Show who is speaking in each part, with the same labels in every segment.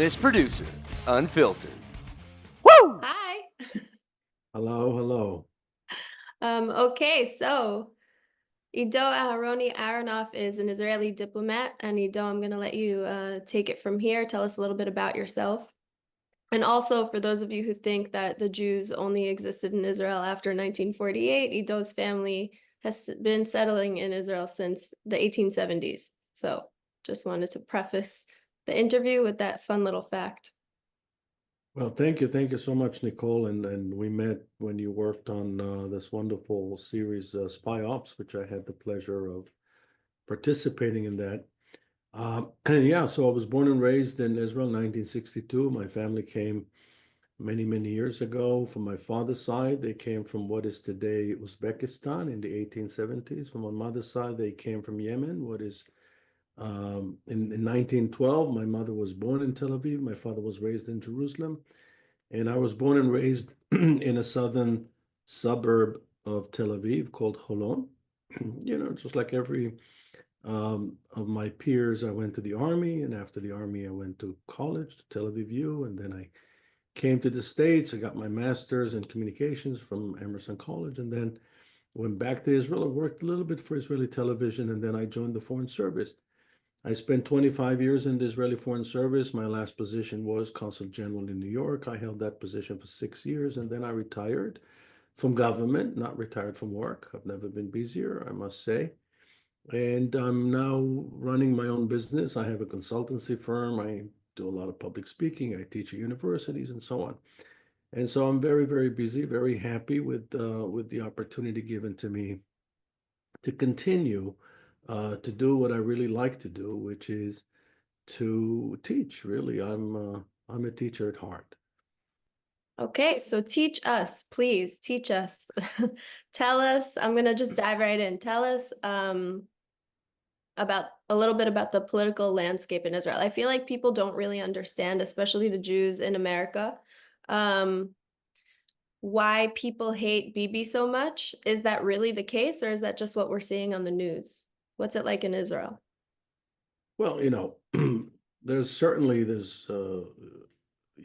Speaker 1: This producer, Unfiltered. Woo!
Speaker 2: Hi.
Speaker 3: Hello, hello.
Speaker 2: Okay, so Ido Aharoni Aronoff is an Israeli diplomat, and Ido, I'm going to let you take it from here. Tell us a little bit about yourself. And also, for those of you who think that the Jews only existed in Israel after 1948, Ido's family has been settling in Israel since the 1870s. So just wanted to preface the interview with that fun little fact.
Speaker 3: Well, thank you. Thank you so much, Nicole. And we met when you worked on this wonderful series, Spy Ops, which I had the pleasure of participating in that. And yeah, so I was born and raised in Israel, 1962. My family came many, many years ago. From my father's side, they came from what is today Uzbekistan in the 1870s. From my mother's side, they came from Yemen, what is in 1912. My mother was born in Tel Aviv. My father was raised in Jerusalem. And I was born and raised in a southern suburb of Tel Aviv called Holon. Just like every of my peers, I went to the army. And after the army, I went to college, to Tel Aviv U. And then I came to the States. I got my master's in communications from Emerson College. And then went back to Israel. I worked a little bit for Israeli television. And then I joined the Foreign Service. I spent 25 years in the Israeli Foreign Service. My last position was Consul General in New York. I held that position for 6 years, and then I retired from government, not retired from work. I've never been busier, I must say. And I'm now running my own business. I have a consultancy firm. I do a lot of public speaking. I teach at universities and so on. And so I'm very, very busy, very happy with the opportunity given to me to continue to do what I really like to do, which is to teach. Really, I'm a teacher at heart.
Speaker 2: Okay, so teach us, please teach us. Tell us, I'm gonna just dive right in. Tell us about a little bit about the political landscape in Israel. I feel like people don't really understand, especially the Jews in America, um, why people hate Bibi so much. Is that really the case, or is that just what we're seeing on the news? What's it like in Israel?
Speaker 3: Well, there's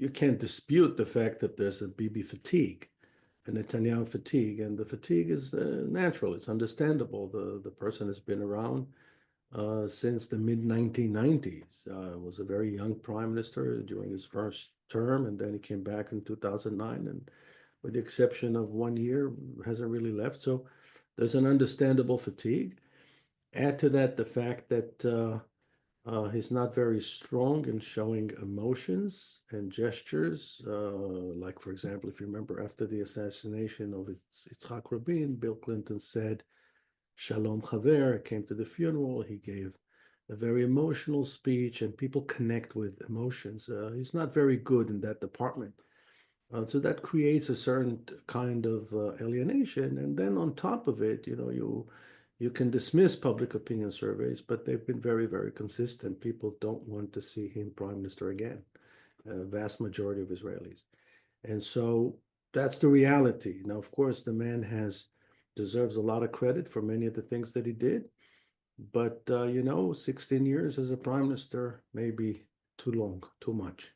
Speaker 3: you can't dispute the fact that there's a Bibi fatigue, a Netanyahu fatigue, and the fatigue is natural. It's understandable. The person has been around since the mid 1990s. Was a very young prime minister during his first term, and then he came back in 2009, and with the exception of 1 year, hasn't really left. So there's an understandable fatigue. Add to that the fact that he's not very strong in showing emotions and gestures. Like, for example, if you remember, after the assassination of Yitzhak Rabin, Bill Clinton said, Shalom Chaver, came to the funeral. He gave a very emotional speech, and people connect with emotions. He's not very good in that department. So that creates a certain kind of alienation. And then on top of it, you can dismiss public opinion surveys, but they've been very, very consistent. People don't want to see him prime minister again, a vast majority of Israelis. And so that's the reality. Now, of course, the man deserves a lot of credit for many of the things that he did. But, 16 years as a prime minister may be too long, too much.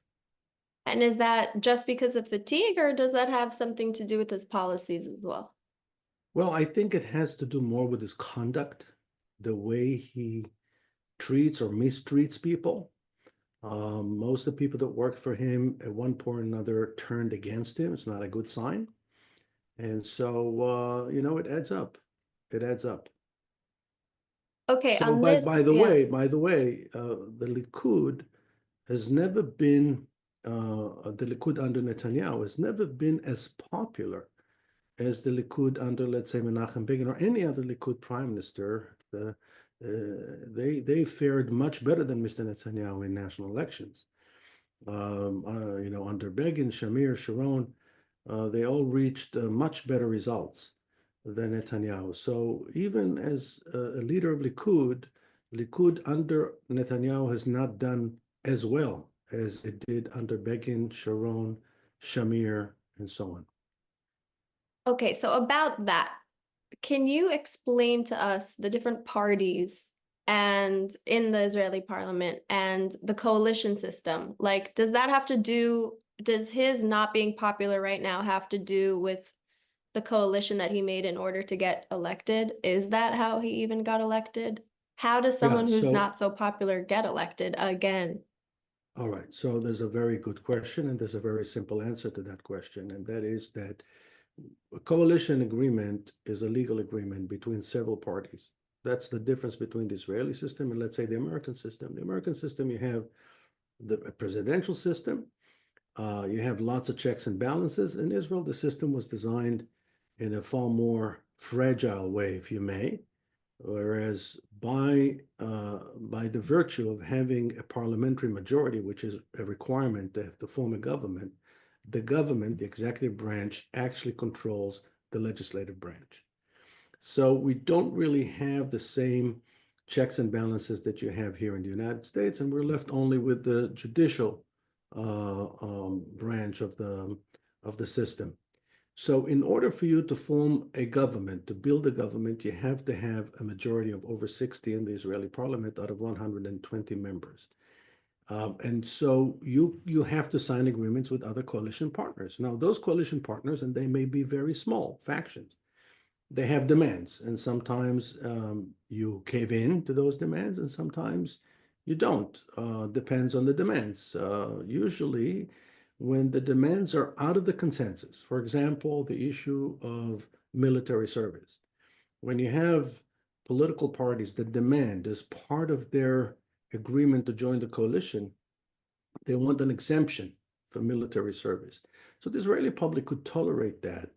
Speaker 2: And is that just because of fatigue, or does that have something to do with his policies as well?
Speaker 3: Well, I think it has to do more with his conduct, the way he treats or mistreats people. Most of the people that worked for him at one point or another turned against him. It's not a good sign. And so, it adds up. It adds up.
Speaker 2: Okay,
Speaker 3: So
Speaker 2: on this,
Speaker 3: by the
Speaker 2: yeah.
Speaker 3: way, the Likud has never been, the Likud under Netanyahu has never been as popular as the Likud under, let's say, Menachem Begin or any other Likud prime minister. They fared much better than Mr. Netanyahu in national elections. Under Begin, Shamir, Sharon, they all reached much better results than Netanyahu. So even as a leader of Likud under Netanyahu has not done as well as it did under Begin, Sharon, Shamir, and so on.
Speaker 2: Okay, so about that, can you explain to us the different parties and in the Israeli parliament and the coalition system. Like, does that have to do, does his not being popular right now have to do with the coalition that he made in order to get elected? Is that how he even got elected? How does
Speaker 3: Yeah,
Speaker 2: someone who's
Speaker 3: so
Speaker 2: not so popular get elected again?
Speaker 3: all right, so there's a very good question, and there's a very simple answer to that question, and that is that a coalition agreement is a legal agreement between several parties. That's the difference between the Israeli system and, let's say, the American system. The American system, you have the presidential system, you have lots of checks and balances. In Israel, the system was designed in a far more fragile way, if you may. Whereas by the virtue of having a parliamentary majority, which is a requirement to form a government, the government, the executive branch, actually controls the legislative branch. So we don't really have the same checks and balances that you have here in the United States, and we're left only with the judicial branch of the system. So in order for you to form a government, to build a government, you have to have a majority of over 60 in the Israeli parliament out of 120 members. And so you have to sign agreements with other coalition partners. Now, those coalition partners, and they may be very small factions, they have demands, and sometimes you cave in to those demands, and sometimes you don't. Depends on the demands. Usually, when the demands are out of the consensus, for example, the issue of military service, when you have political parties that demand as part of their agreement to join the coalition, they want an exemption for military service. So the Israeli public could tolerate that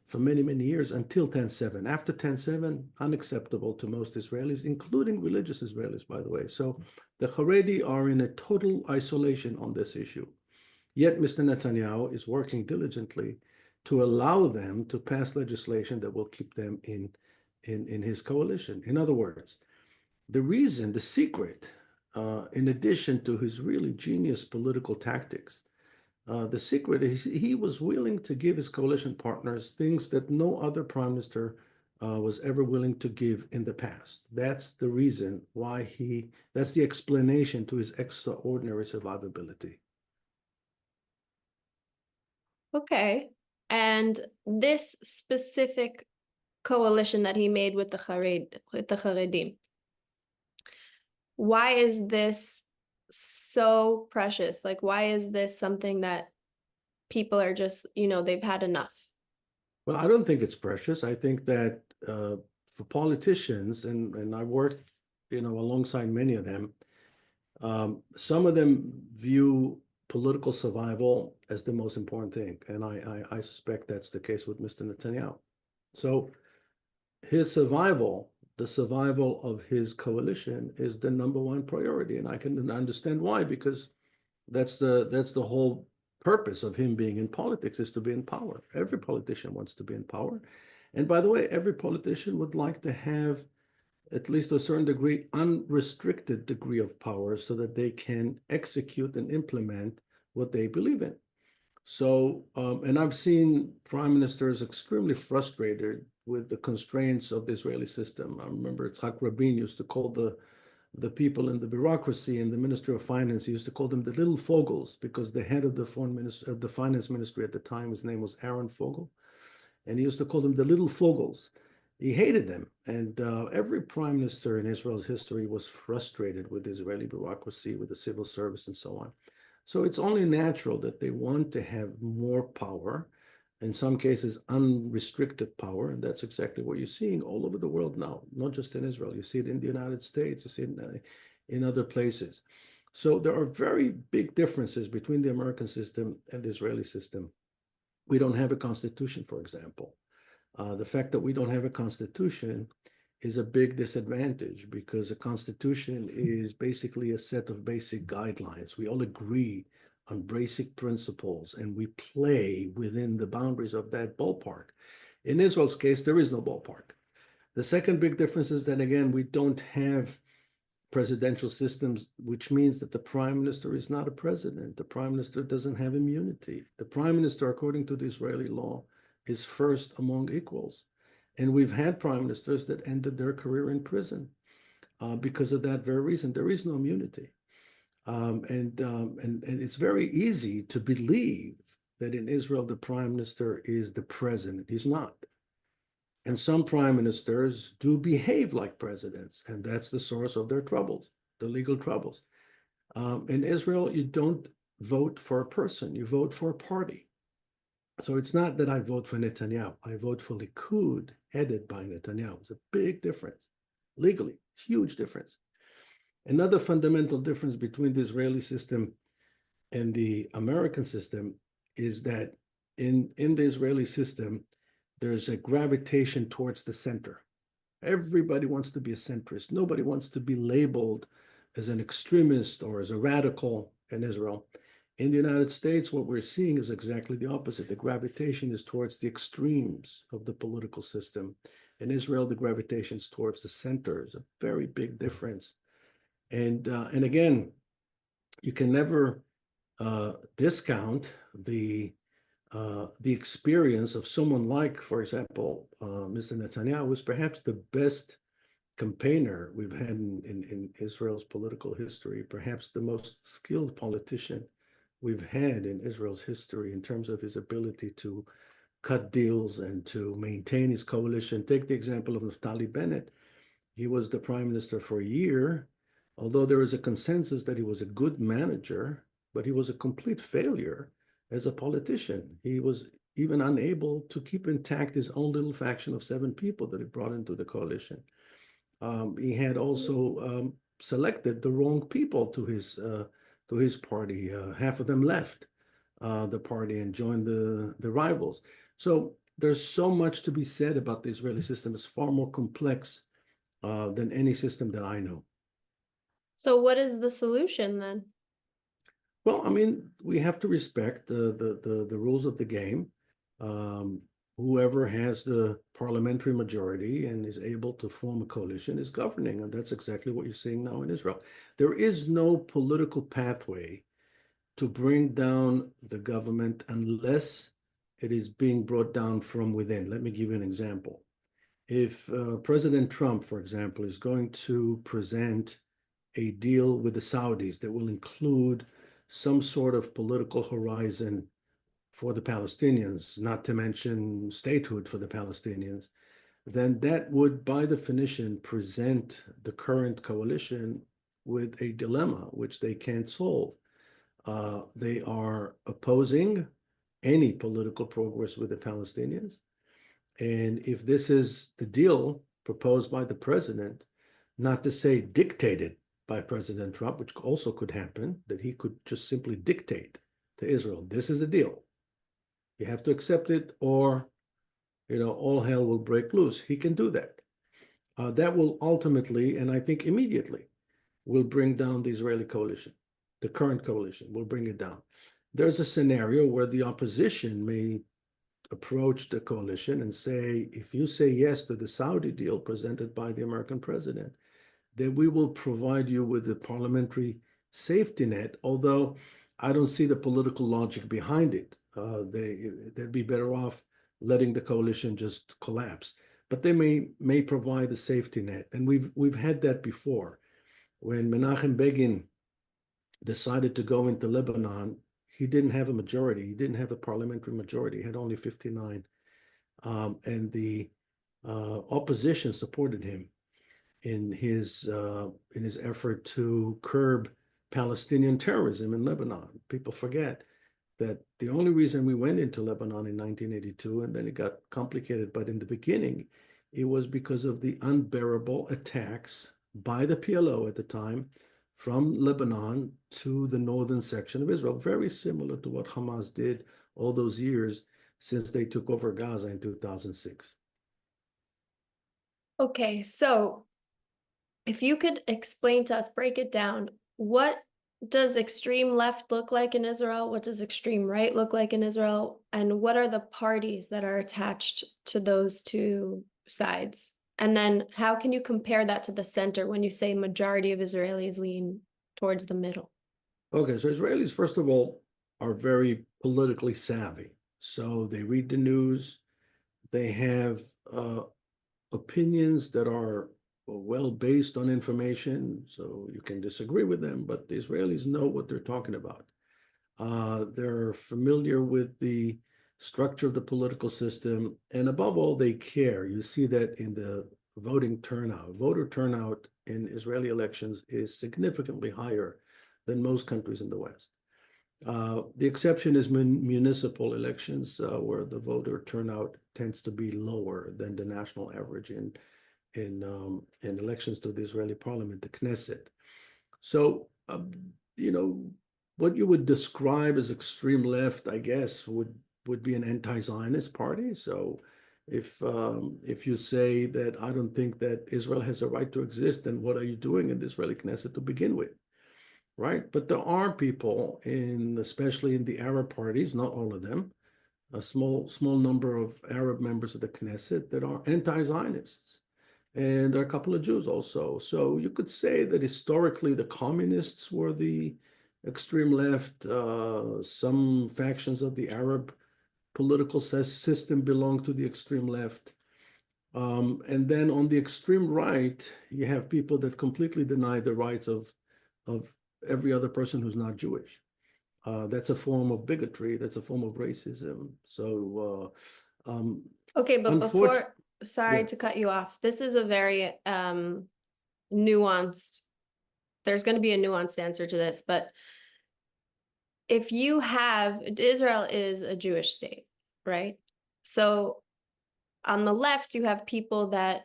Speaker 3: for many, many years until 10/7. After 10/7, unacceptable to most Israelis, including religious Israelis, by the way. So the Haredi are in a total isolation on this issue. Yet Mr. Netanyahu is working diligently to allow them to pass legislation that will keep them in his coalition. In other words, the reason, the secret, in addition to his really genius political tactics, the secret is he was willing to give his coalition partners things that no other prime minister was ever willing to give in the past. That's the reason why that's the explanation to his extraordinary survivability.
Speaker 2: Okay. And this specific coalition that he made with the Haredim, why is this so precious? Like, why is this something that people are just, they've had enough?
Speaker 3: Well, I don't think it's precious. I think that for politicians, and I worked, alongside many of them, some of them view political survival as the most important thing, and I suspect that's the case with Mr. Netanyahu. So his survival, the survival of his coalition, is the number one priority, and I can understand why, because that's the whole purpose of him being in politics, is to be in power. Every politician wants to be in power. And by the way, every politician would like to have, at least to a certain degree, unrestricted degree of power so that they can execute and implement what they believe in. So, and I've seen prime ministers extremely frustrated with the constraints of the Israeli system. I remember Yitzhak Rabin used to call the people in the bureaucracy and the Ministry of Finance, he used to call them the little Fogels, because the head of the the finance ministry at the time, his name was Aaron Fogel, and he used to call them the little Fogels. He hated them, and every prime minister in Israel's history was frustrated with the Israeli bureaucracy, with the civil service, and so on. So it's only natural that they want to have more power, in some cases unrestricted power, and that's exactly what you're seeing all over the world now, not just in Israel. You see it in the United States, you see it in other places. So there are very big differences between the American system and the Israeli system. We don't have a constitution, for example. The fact that we don't have a constitution is a big disadvantage, because a constitution is basically a set of basic guidelines. We all agree on basic principles, and we play within the boundaries of that ballpark. In Israel's case, there is no ballpark. The second big difference is that, again, we don't have presidential systems, which means that the prime minister is not a president. The prime minister doesn't have immunity. The prime minister, according to the Israeli law, is first among equals. And we've had prime ministers that ended their career in prison. because of that very reason. There is no immunity. And it's very easy to believe that in Israel, the prime minister is the president. He's not. And some prime ministers do behave like presidents, and that's the source of their troubles, the legal troubles. In Israel, you don't vote for a person, you vote for a party. So it's not that I vote for Netanyahu. I vote for Likud, headed by Netanyahu. It's a big difference. Legally, huge difference. Another fundamental difference between the Israeli system and the American system is that in the Israeli system, there's a gravitation towards the center. Everybody wants to be a centrist. Nobody wants to be labeled as an extremist or as a radical in Israel. In the United States, what we're seeing is exactly the opposite. The gravitation is towards the extremes of the political system. In Israel, the gravitation is towards the center. It's a very big difference. And again, you can never discount the experience of someone like, for example, Mr. Netanyahu, who's perhaps the best campaigner we've had in Israel's political history, perhaps the most skilled politician we've had in Israel's history in terms of his ability to cut deals and to maintain his coalition. Take the example of Naftali Bennett. He was the prime minister for a year, although there is a consensus that he was a good manager, but he was a complete failure as a politician. He was even unable to keep intact his own little faction of 7 people that he brought into the coalition. He had also selected the wrong people to his party. Half of them left the party and joined the rivals. So there's so much to be said about the Israeli system. It's far more complex than any system that I know.
Speaker 2: So what is the solution then?
Speaker 3: Well, I mean, we have to respect the rules of the game. Whoever has the parliamentary majority and is able to form a coalition is governing, and that's exactly what you're seeing now in Israel. There is no political pathway to bring down the government unless it is being brought down from within. Let me give you an example. If President Trump, for example, is going to present a deal with the Saudis that will include some sort of political horizon for the Palestinians, not to mention statehood for the Palestinians, then that would, by definition, present the current coalition with a dilemma which they can't solve. They are opposing any political progress with the Palestinians. And if this is the deal proposed by the president, not to say dictated by President Trump, which also could happen, that he could just simply dictate to Israel, this is the deal. You have to accept it, or all hell will break loose. He can do that. That will ultimately, and I think immediately, will bring down the Israeli coalition. The current coalition will bring it down. There's a scenario where the opposition may approach the coalition and say, if you say yes to the Saudi deal presented by the American president, then we will provide you with a parliamentary safety net, although I don't see the political logic behind it. They'd be better off letting the coalition just collapse. But they may provide a safety net. And we've had that before. When Menachem Begin decided to go into Lebanon, he didn't have a majority. He didn't have a parliamentary majority. He had only 59. And the opposition supported him in his effort to curb Palestinian terrorism in Lebanon. People forget that the only reason we went into Lebanon in 1982, and then it got complicated, but in the beginning, it was because of the unbearable attacks by the PLO at the time from Lebanon to the northern section of Israel, very similar to what Hamas did all those years since they took over Gaza in 2006.
Speaker 2: Okay, so if you could explain to us, break it down, what does extreme left look like in Israel? What does extreme right look like in Israel? And what are the parties that are attached to those two sides? And then how can you compare that to the center when you say majority of Israelis lean towards the middle?
Speaker 3: Okay, so Israelis, first of all, are very politically savvy. So they read the news, they have opinions that are well based on information, so you can disagree with them, but the Israelis know what they're talking about. They're familiar with the structure of the political system, and above all, they care. You see that in the voting turnout. Voter turnout in Israeli elections is significantly higher than most countries in the West. The exception is municipal elections, where the voter turnout tends to be lower than the national average in elections to the Israeli parliament, the Knesset. So, you know, what you would describe as extreme left, I guess, would be an anti-Zionist party. So, if you say that I don't think that Israel has a right to exist, then what are you doing in the Israeli Knesset to begin with? Right? But there are people especially in the Arab parties, not all of them, a small number of Arab members of the Knesset that are anti-Zionists. And there are a couple of Jews also. So you could say that historically the communists were the extreme left. Some factions of the Arab political system belong to the extreme left. And then on the extreme right, you have people that completely deny the rights of every other person who's not Jewish. That's a form of bigotry. That's a form of racism. So,
Speaker 2: Okay, but
Speaker 3: unfortunately,
Speaker 2: sorry
Speaker 3: yeah,
Speaker 2: to cut you off. This is a very nuanced, there's going to be a nuanced answer to this, but if you have, Israel is a Jewish state, right? So on the left, you have people that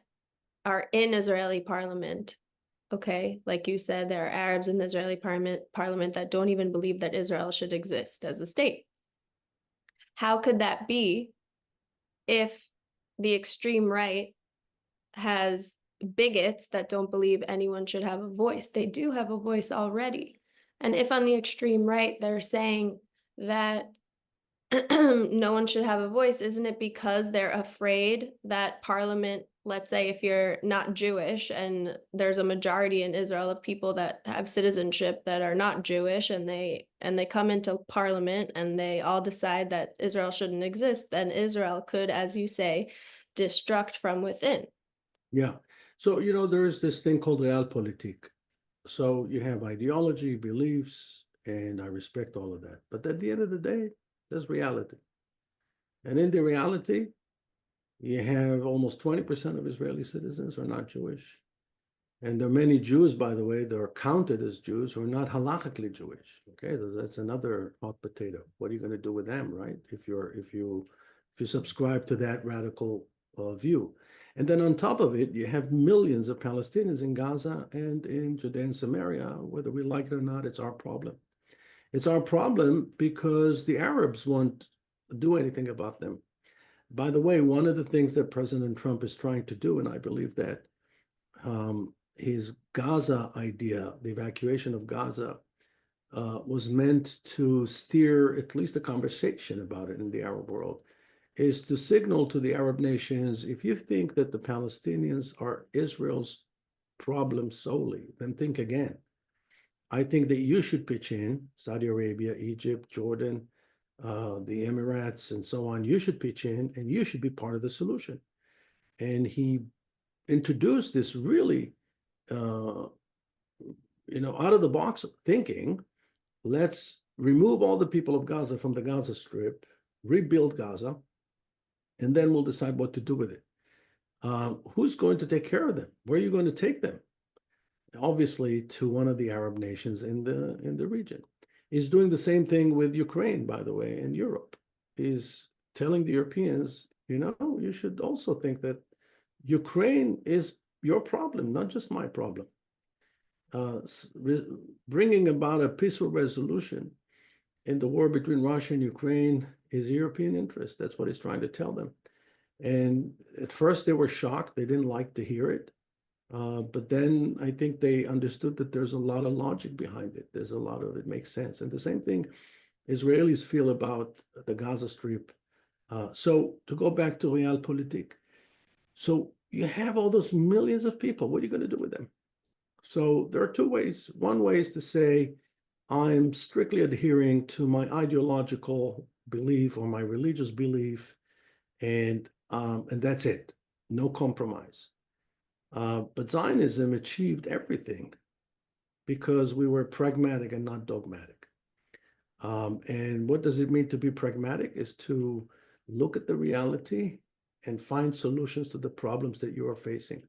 Speaker 2: are in Israeli parliament. Okay, like you said, there are Arabs in the Israeli parliament that don't even believe that Israel should exist as a state. How could that be if the extreme right has bigots that don't believe anyone should have a voice? They do have a voice already. And if on the extreme right they're saying that no one should have a voice, isn't it because they're afraid that parliament, let's say if you're not Jewish and there's a majority in Israel of people that have citizenship that are not Jewish, and they come into parliament and they all decide that Israel shouldn't exist, then Israel could, as you say, destruct from within.
Speaker 3: yeah. So, there is this thing called realpolitik. So you have ideology, beliefs, and I respect all of that. But at the end of the day, there's reality. And in the reality, you have almost 20% of Israeli citizens are not Jewish. And there are many Jews, by the way, that are counted as Jews who are not halakhically Jewish. Okay, that's another hot potato. What are you going to do with them, right? If you subscribe to that radical view. And then on top of it, you have millions of Palestinians in Gaza and in Judea and Samaria. Whether we like it or not, it's our problem. It's our problem because the Arabs won't do anything about them. By the way, one of the things that President Trump is trying to do, and I believe that his Gaza idea, the evacuation of Gaza, was meant to steer at least a conversation about it in the Arab world, is to signal to the Arab nations, if you think that the Palestinians are Israel's problem solely, then think again. I think that you should pitch in, Saudi Arabia, Egypt, Jordan, the Emirates, and so on. You should pitch in, and you should be part of the solution. And he introduced this really, out of the box thinking. Let's remove all the people of Gaza from the Gaza Strip, rebuild Gaza, and then we'll decide what to do with it. Who's going to take care of them? Where are you going to take them? Obviously, to one of the Arab nations in the region. He's doing the same thing with Ukraine, by the way, in Europe. He's telling the Europeans, you should also think that Ukraine is your problem, not just my problem. Bringing about a peaceful resolution in the war between Russia and Ukraine is a European interest. That's what he's trying to tell them. And at first they were shocked. They didn't like to hear it. But then I think they understood that there's a lot of logic behind it. There's a lot of it makes sense. And the same thing Israelis feel about the Gaza Strip. So to go back to realpolitik. So you have all those millions of people. What are you going to do with them? So there are two ways. One way is to say, I'm strictly adhering to my ideological belief or my religious belief, and that's it. No compromise. But Zionism achieved everything because we were pragmatic and not dogmatic. And what does it mean to be pragmatic? Is to look at the reality and find solutions to the problems that you are facing.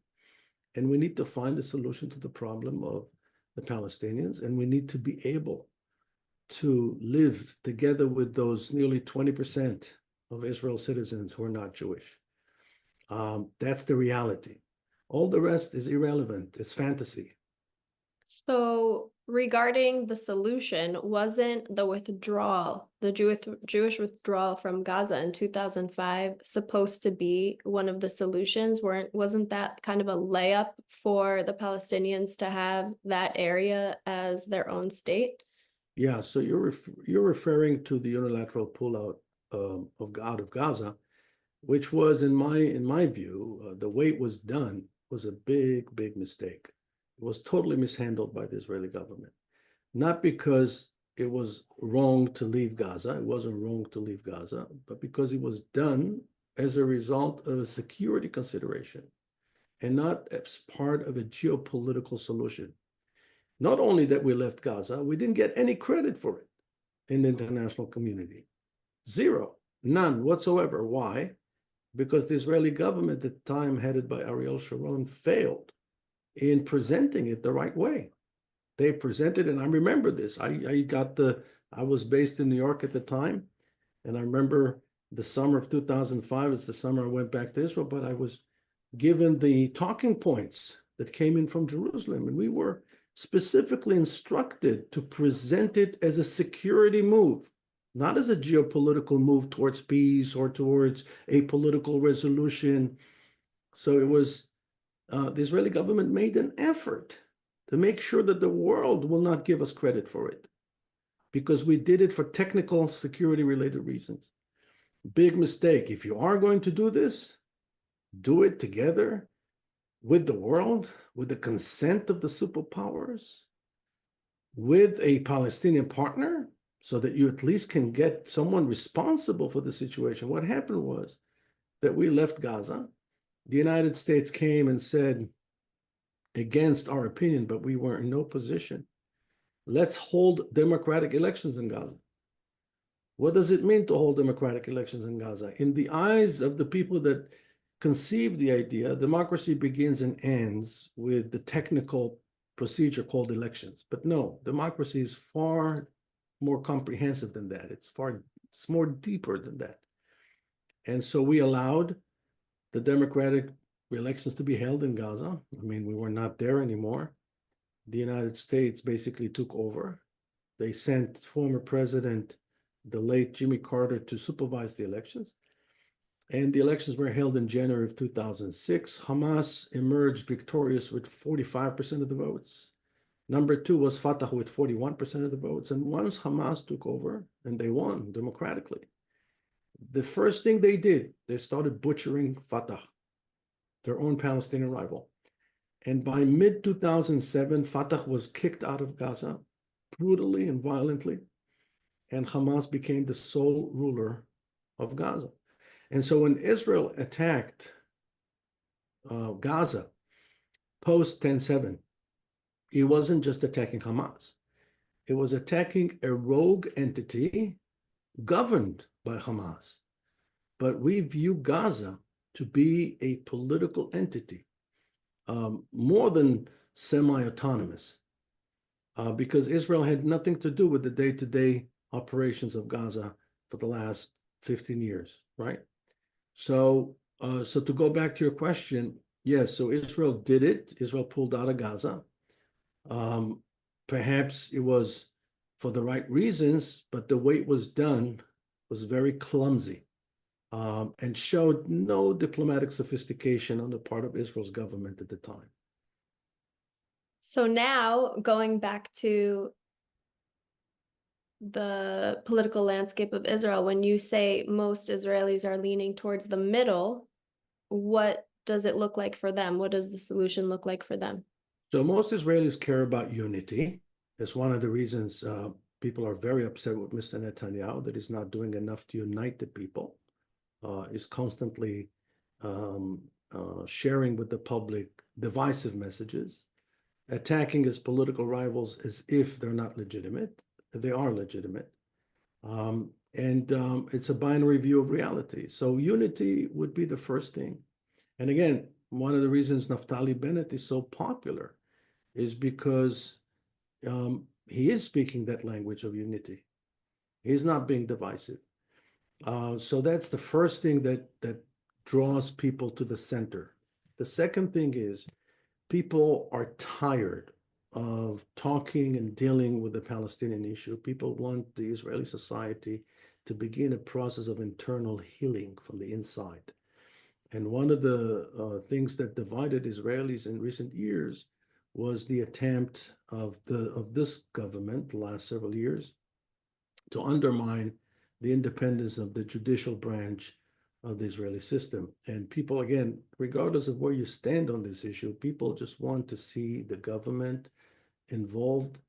Speaker 3: And we need to find a solution to the problem of the Palestinians, and we need to be able to live together with those nearly 20% of Israel's citizens who are not Jewish. That's the reality. All the rest is irrelevant. It's fantasy.
Speaker 2: So regarding the solution, wasn't the withdrawal, the Jewish withdrawal from Gaza in 2005 supposed to be one of the solutions? Wasn't that kind of a layup for the Palestinians to have that area as their own state?
Speaker 3: Yeah, so you're referring to the unilateral pullout out of Gaza, which was, in my view, the way it was done was a big mistake. It was totally mishandled by the Israeli government. Not because it was wrong to leave Gaza, it wasn't wrong to leave Gaza, but because it was done as a result of a security consideration and not as part of a geopolitical solution. Not only that we left Gaza, we didn't get any credit for it in the international community. Zero, none whatsoever. Why? Because the Israeli government at the time, headed by Ariel Sharon, failed in presenting it the right way. They presented, and I remember this. I was based in New York at the time, and I remember the summer of 2005. It's the summer I went back to Israel, but I was given the talking points that came in from Jerusalem, and we were specifically instructed to present it as a security move, not as a geopolitical move towards peace or towards a political resolution. So it was the Israeli government made an effort to make sure that the world will not give us credit for it because we did it for technical security related reasons. Big mistake. If you are going to do this, do it together with the world, with the consent of the superpowers, with a Palestinian partner, so that you at least can get someone responsible for the situation. What happened was that we left Gaza. The United States came and said, against our opinion, but we were in no position. Let's hold democratic elections in Gaza. What does it mean to hold democratic elections in Gaza? In the eyes of the people that conceived the idea, democracy begins and ends with the technical procedure called elections. But no, democracy is far more comprehensive than that. It's more deeper than that. And so we allowed the democratic elections to be held in Gaza. I mean, we were not there anymore. The United States basically took over. They sent former president, the late Jimmy Carter, to supervise the elections. And the elections were held in January of 2006. Hamas emerged victorious with 45% of the votes. Number two was Fatah with 41% of the votes. And once Hamas took over, and they won democratically, the first thing they did, they started butchering Fatah, their own Palestinian rival. And by mid-2007, Fatah was kicked out of Gaza brutally and violently, and Hamas became the sole ruler of Gaza. And so when Israel attacked Gaza post 10/7, it wasn't just attacking Hamas. It was attacking a rogue entity governed by Hamas. But we view Gaza to be a political entity, more than semi-autonomous, because Israel had nothing to do with the day-to-day operations of Gaza for the last 15 years, right? So to go back to your question, yes, so Israel did it. Israel pulled out of Gaza. Perhaps it was for the right reasons, but the way it was done was very clumsy, and showed no diplomatic sophistication on the part of Israel's government at the time.
Speaker 2: So now going back to the political landscape of Israel, when you say most Israelis are leaning towards the middle, what does it look like for them? What does the solution look like for them?
Speaker 3: So most Israelis care about unity. It's one of the reasons people are very upset with Mr. Netanyahu, that he's not doing enough to unite the people. Is constantly sharing with the public divisive messages, attacking his political rivals as if they're not legitimate. They are legitimate. And it's a binary view of reality. So unity would be the first thing. And again, one of the reasons Naftali Bennett is so popular is because he is speaking that language of unity. He's not being divisive. So that's the first thing that draws people to the center. The second thing is people are tired of talking and dealing with the Palestinian issue. People want the Israeli society to begin a process of internal healing from the inside. And one of the things that divided Israelis in recent years was the attempt of this government, the last several years, to undermine the independence of the judicial branch of the Israeli system. And people, again, regardless of where you stand on this issue, people just want to see the government involved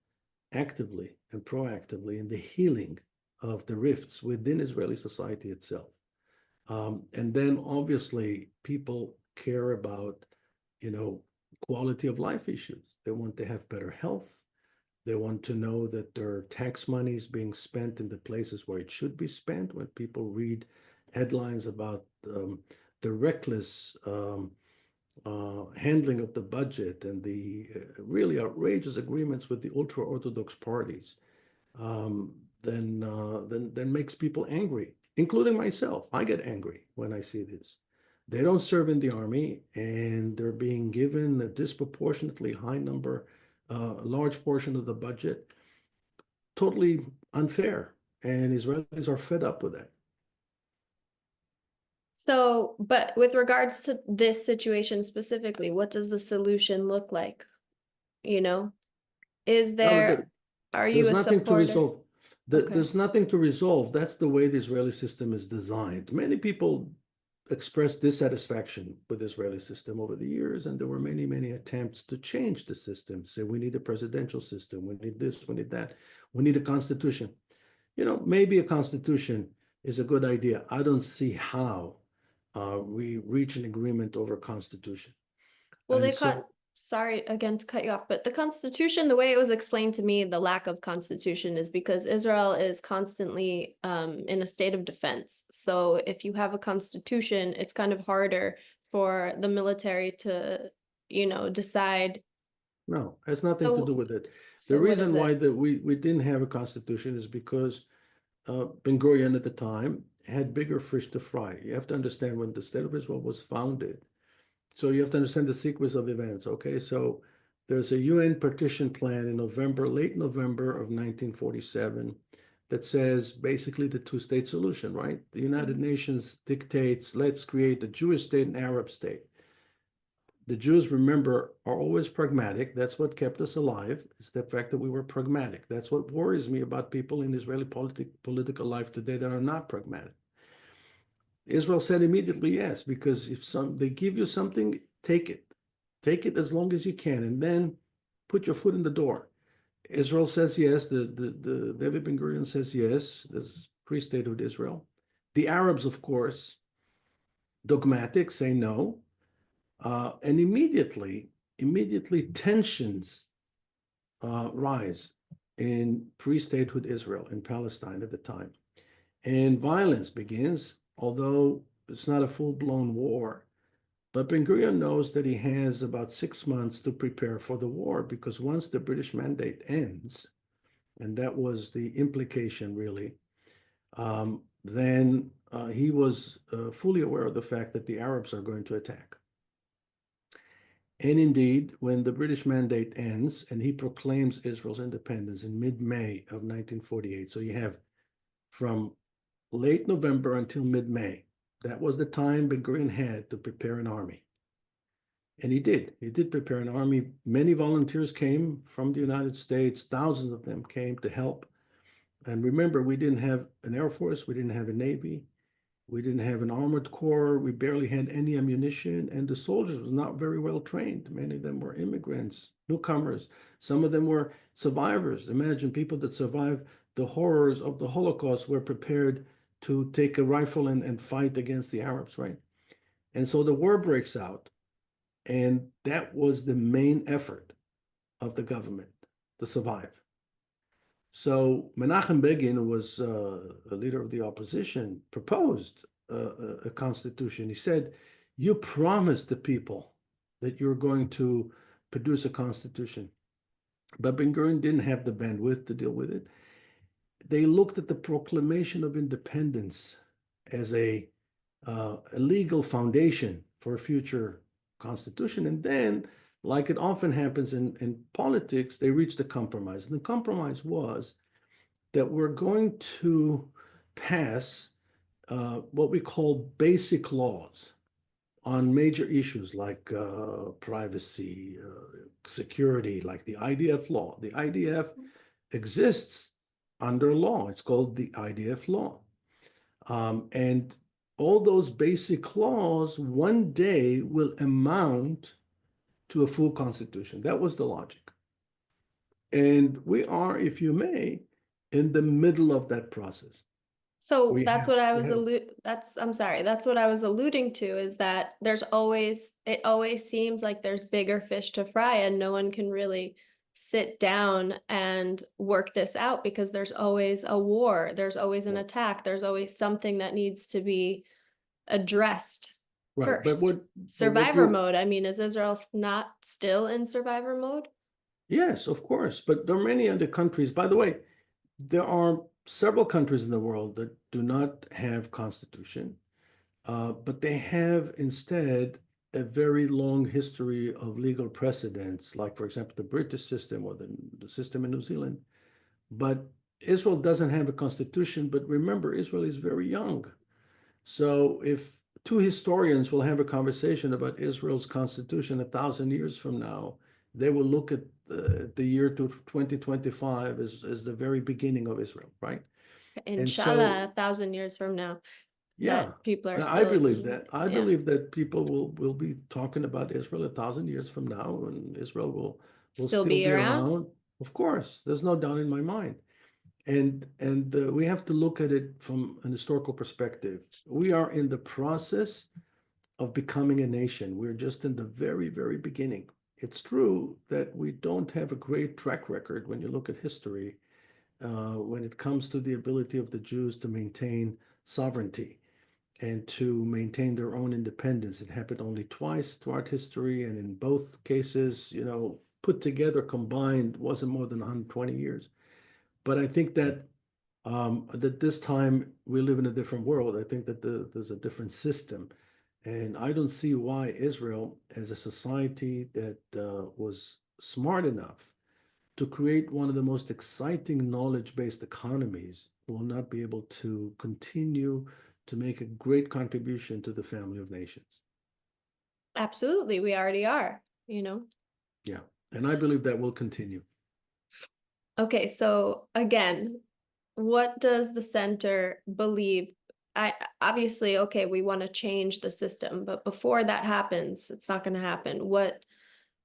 Speaker 3: actively and proactively in the healing of the rifts within Israeli society itself. And then obviously people care about, quality of life issues. They want to have better health. They want to know that their tax money is being spent in the places where it should be spent. When people read headlines about the reckless handling of the budget and the really outrageous agreements with the ultra-Orthodox parties, then makes people angry, including myself. I get angry when I see this. They don't serve in the army, and they're being given a disproportionately high number, large portion of the budget. Totally unfair, and Israelis are fed up with that.
Speaker 2: So, but with regards to this situation specifically, what does the solution look like? Is
Speaker 3: No,
Speaker 2: are you
Speaker 3: there's
Speaker 2: a
Speaker 3: nothing to
Speaker 2: supporter?
Speaker 3: resolve.
Speaker 2: Okay.
Speaker 3: There's nothing to resolve. That's the way the Israeli system is designed. Many people expressed dissatisfaction with the Israeli system over the years, and there were many, many attempts to change the system. Say, we need a presidential system, we need this, we need that, we need a constitution. Maybe a constitution is a good idea. I don't see how we reach an agreement over a constitution.
Speaker 2: Well,
Speaker 3: And so,
Speaker 2: sorry again to cut you off, but the Constitution, the way it was explained to me, the lack of Constitution is because Israel is constantly in a state of defense. So if you have a Constitution, it's kind of harder for the military to, decide.
Speaker 3: no, it has nothing to do with it. The
Speaker 2: So what is
Speaker 3: reason why
Speaker 2: it?
Speaker 3: we didn't have a constitution is because Ben Gurion at the time had bigger fish to fry. You have to understand when the state of Israel was founded. So you have to understand the sequence of events. Okay, so there's a UN partition plan in late November of 1947, that says basically the two-state solution, right? The United Nations dictates, let's create a Jewish state and Arab state. The Jews, remember, are always pragmatic. That's what kept us alive, is the fact that we were pragmatic. That's what worries me about people in Israeli political life today that are not pragmatic. Israel said immediately yes, because if they give you something, take it. Take it as long as you can, and then put your foot in the door. Israel says yes. The David Ben Gurion says yes. There's pre-statehood Israel. The Arabs, of course, dogmatic, say no. And immediately tensions rise in pre-statehood Israel, in Palestine at the time. And violence begins, although it's not a full-blown war. But Ben Gurion knows that he has about 6 months to prepare for the war, because once the British mandate ends, and that was the implication really, then he was fully aware of the fact that the Arabs are going to attack. And indeed, when the British mandate ends and he proclaims Israel's independence in mid-May of 1948, so you have from late November until mid-May, that was the time Ben Gurion had to prepare an army. And he did. He did prepare an army. Many volunteers came from the United States. Thousands of them came to help. And remember, we didn't have an Air Force. We didn't have a Navy. We didn't have an armored corps. We barely had any ammunition. And the soldiers were not very well trained. Many of them were immigrants, newcomers. Some of them were survivors. Imagine people that survived the horrors of the Holocaust were prepared to take a rifle and fight against the Arabs, right? And so the war breaks out, and that was the main effort of the government to survive. So Menachem Begin, who was a leader of the opposition, proposed a constitution. He said, "You promised the people that you're going to produce a constitution." But Ben Gurion didn't have the bandwidth to deal with it. They looked at the Proclamation of Independence as a legal foundation for a future constitution. And then, like it often happens in politics, they reached a compromise. And the compromise was that we're going to pass what we call basic laws on major issues like privacy, security, like the IDF law. The IDF exists under law. It's called the IDF law. And all those basic laws one day will amount to a full constitution. That was the logic. And we are, if you may, in the middle of that process.
Speaker 2: So
Speaker 3: We
Speaker 2: that's
Speaker 3: have-
Speaker 2: what I
Speaker 3: we
Speaker 2: was
Speaker 3: have-
Speaker 2: I'm sorry, that's what I was alluding to, is that it always seems like there's bigger fish to fry and no one can really sit down and work this out because there's always a war, there's always an
Speaker 3: Yeah.
Speaker 2: attack, there's always something that needs to be addressed
Speaker 3: Right, but
Speaker 2: first.
Speaker 3: what
Speaker 2: Survivor
Speaker 3: you're-
Speaker 2: mode, I mean, is Israel not still in survivor mode?
Speaker 3: Yes, of course, but there are many other countries. By the way, there are several countries in the world that do not have constitution, but they have instead a very long history of legal precedents, like, for example, the British system or the system in New Zealand. But Israel doesn't have a constitution, but remember, Israel is very young. So if two historians will have a conversation about Israel's constitution 1,000 years from now, they will look at the year to 2025 as the very beginning of Israel, right?
Speaker 2: Inshallah, 1,000 years from now.
Speaker 3: Yeah,
Speaker 2: That people are
Speaker 3: I
Speaker 2: still,
Speaker 3: believe that. I
Speaker 2: yeah.
Speaker 3: believe that people will be talking about Israel 1,000 years from now, and Israel will
Speaker 2: Still be around?
Speaker 3: around. Of course, there's no doubt in my mind. And we have to look at it from an historical perspective. We are in the process of becoming a nation. We're just in the very, very beginning. It's true that we don't have a great track record when you look at history, when it comes to the ability of the Jews to maintain sovereignty and to maintain their own independence. It happened only twice throughout history, and in both cases, put together, combined, wasn't more than 120 years. But I think that that this time we live in a different world. I think that there's a different system. And I don't see why Israel, as a society that was smart enough to create one of the most exciting knowledge-based economies, will not be able to continue to make a great contribution to the family of nations.
Speaker 2: Absolutely, we already are,
Speaker 3: Yeah, and I believe that will continue.
Speaker 2: Okay, so again, what does the center believe? I obviously, okay, we want to change the system, but before that happens, it's not going to happen.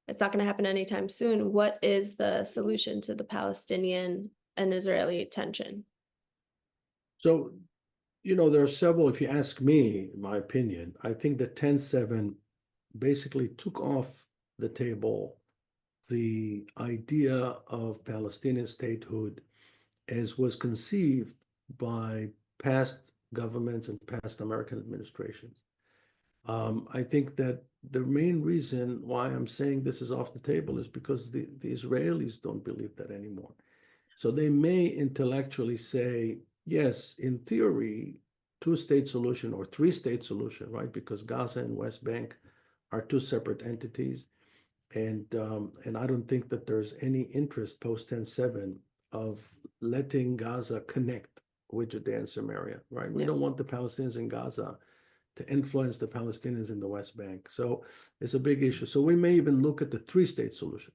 Speaker 2: It's not going to happen anytime soon. What is the solution to the Palestinian and Israeli tension?
Speaker 3: So, there are several, if you ask me, my opinion, I think that 10-7 basically took off the table the idea of Palestinian statehood as was conceived by past governments and past American administrations. I think that the main reason why I'm saying this is off the table is because the Israelis don't believe that anymore. So they may intellectually say, yes, in theory, two-state solution or three-state solution, right? Because Gaza and West Bank are two separate entities. And I don't think that there's any interest post 10-7 of letting Gaza connect with Judea and Samaria, right? We don't want the Palestinians in Gaza to influence the Palestinians in the West Bank. So it's a big issue. So we may even look at the three-state solution.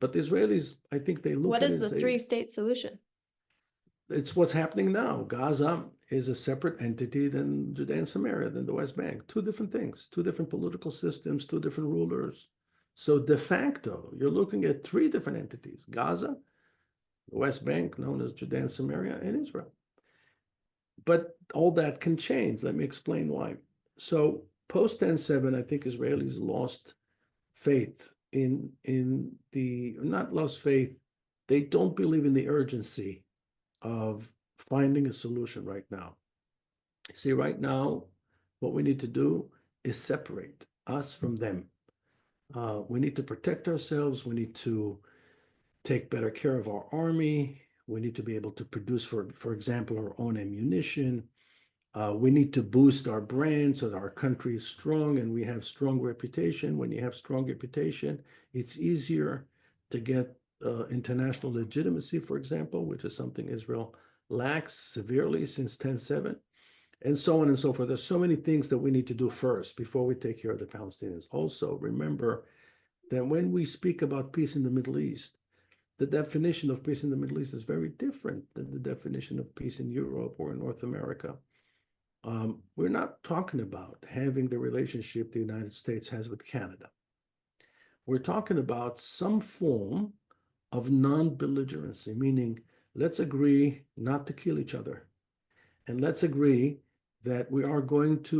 Speaker 3: But the Israelis, I think they look
Speaker 2: What
Speaker 3: at
Speaker 2: is
Speaker 3: it
Speaker 2: the
Speaker 3: and say,
Speaker 2: three-state solution?
Speaker 3: it's what's happening now. Gaza is a separate entity than Judea and Samaria, than the West Bank. Two different things, two different political systems, two different rulers. So de facto, you're looking at three different entities: Gaza, the West Bank, known as Judea and Samaria, and Israel. But all that can change. Let me explain why. So post 10/7, I think Israelis lost faith in the, not lost faith, they don't believe in the urgency of finding a solution right now. See, right now, what we need to do is separate us from them. We need to protect ourselves. We need to take better care of our army. We need to be able to produce, for example, our own ammunition. We need to boost our brand so that our country is strong and we have strong reputation. When you have strong reputation, it's easier to get international legitimacy, for example, which is something Israel lacks severely since 10/7, and so on and so forth. There's so many things that we need to do first before we take care of the Palestinians. Also, remember that when we speak about peace in the Middle East, the definition of peace in the Middle East is very different than the definition of peace in Europe or in North America. We're not talking about having the relationship the United States has with Canada. We're talking about some form of non-belligerency, meaning let's agree not to kill each other. And let's agree that we are going to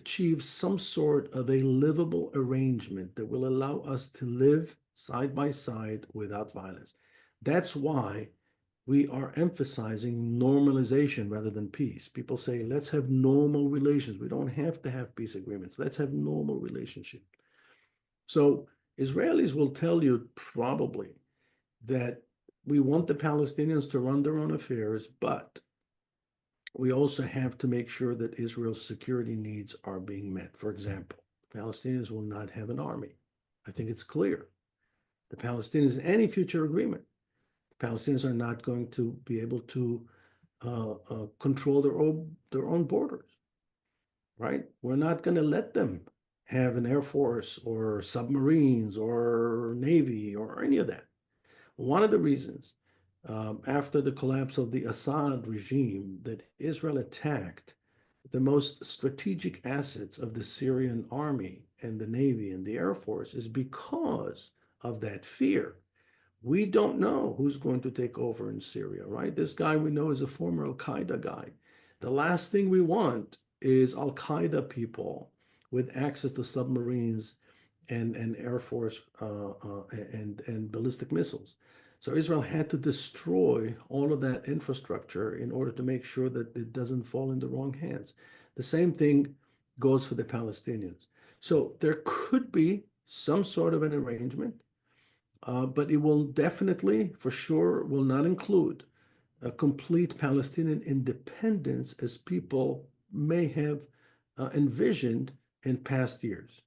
Speaker 3: achieve some sort of a livable arrangement that will allow us to live side by side without violence. That's why we are emphasizing normalization rather than peace. People say, let's have normal relations. We don't have to have peace agreements. Let's have normal relationship. So Israelis will tell you probably that we want the Palestinians to run their own affairs, but we also have to make sure that Israel's security needs are being met. For example, Palestinians will not have an army. I think it's clear. The Palestinians, in any future agreement, Palestinians are not going to be able to control their own borders, right? We're not going to let them have an air force or submarines or navy or any of that. One of the reasons after the collapse of the Assad regime that Israel attacked the most strategic assets of the Syrian army and the navy and the air force is because of that fear. We don't know who's going to take over in Syria, right? This guy we know is a former Al-Qaeda guy. The last thing we want is Al-Qaeda people with access to submarines and air force and ballistic missiles. So Israel had to destroy all of that infrastructure in order to make sure that it doesn't fall in the wrong hands. The same thing goes for the Palestinians. So there could be some sort of an arrangement, but it will definitely, for sure, will not include a complete Palestinian independence as people may have envisioned in past years.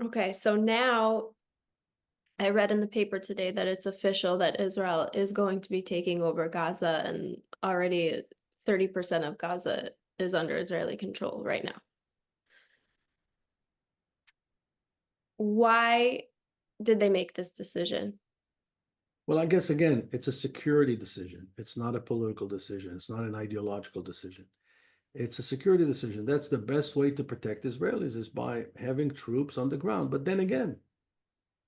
Speaker 2: Okay, so now I read in the paper today that it's official that Israel is going to be taking over Gaza, and already 30% of Gaza is under Israeli control right now. Why did they make this decision?
Speaker 3: Well, I guess, again, it's a security decision. It's not a political decision. It's not an ideological decision. It's a security decision. That's the best way to protect Israelis is by having troops on the ground. But then again,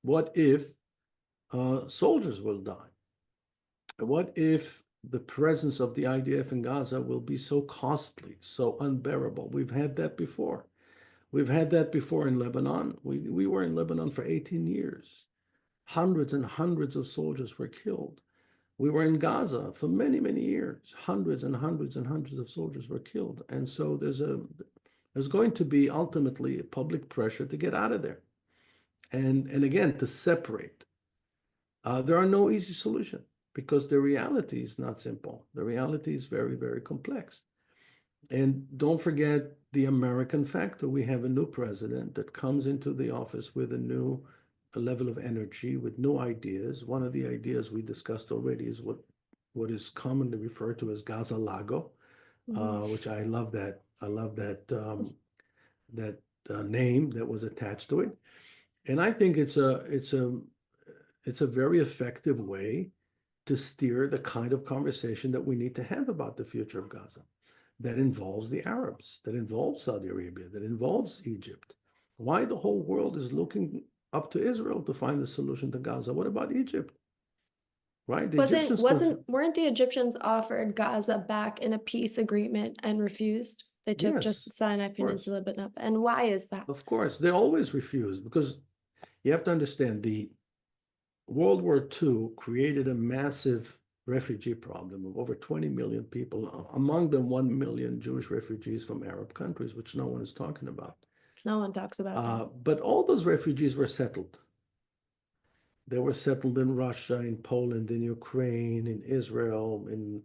Speaker 3: what if soldiers will die? What if the presence of the IDF in Gaza will be so costly, so unbearable? We've had that before. We've had that before in Lebanon. We were in Lebanon for 18 years. Hundreds and hundreds of soldiers were killed. We were in Gaza for many, many years. Hundreds and hundreds and hundreds of soldiers were killed. And so there's going to be ultimately a public pressure to get out of there. And again, to separate. There are no easy solutions because the reality is not simple. The reality is very, very complex. And don't forget the American factor. We have a new president that comes into the office with a new level of energy, with new ideas. One of the ideas we discussed already is what is commonly referred to as Gaza Lago, which I love that. I love that name that was attached to it. And I think it's a very effective way to steer the kind of conversation that we need to have about the future of Gaza. That involves the Arabs, that involves Saudi Arabia, that involves Egypt. Why the whole world is looking up to Israel to find the solution to Gaza? What about Egypt? Right? The Egyptians
Speaker 2: Weren't the Egyptians offered Gaza back in a peace agreement and refused? They took just
Speaker 3: Yes,
Speaker 2: the Sinai
Speaker 3: of course.
Speaker 2: Peninsula, but not. And why is that?
Speaker 3: Of course, they always refuse because you have to understand the World War II created a massive refugee problem of over 20 million people, among them 1 million Jewish refugees from Arab countries, which no one is talking about.
Speaker 2: No one talks about that.
Speaker 3: But all those refugees were settled. They were settled in Russia, in Poland, in Ukraine, in Israel, in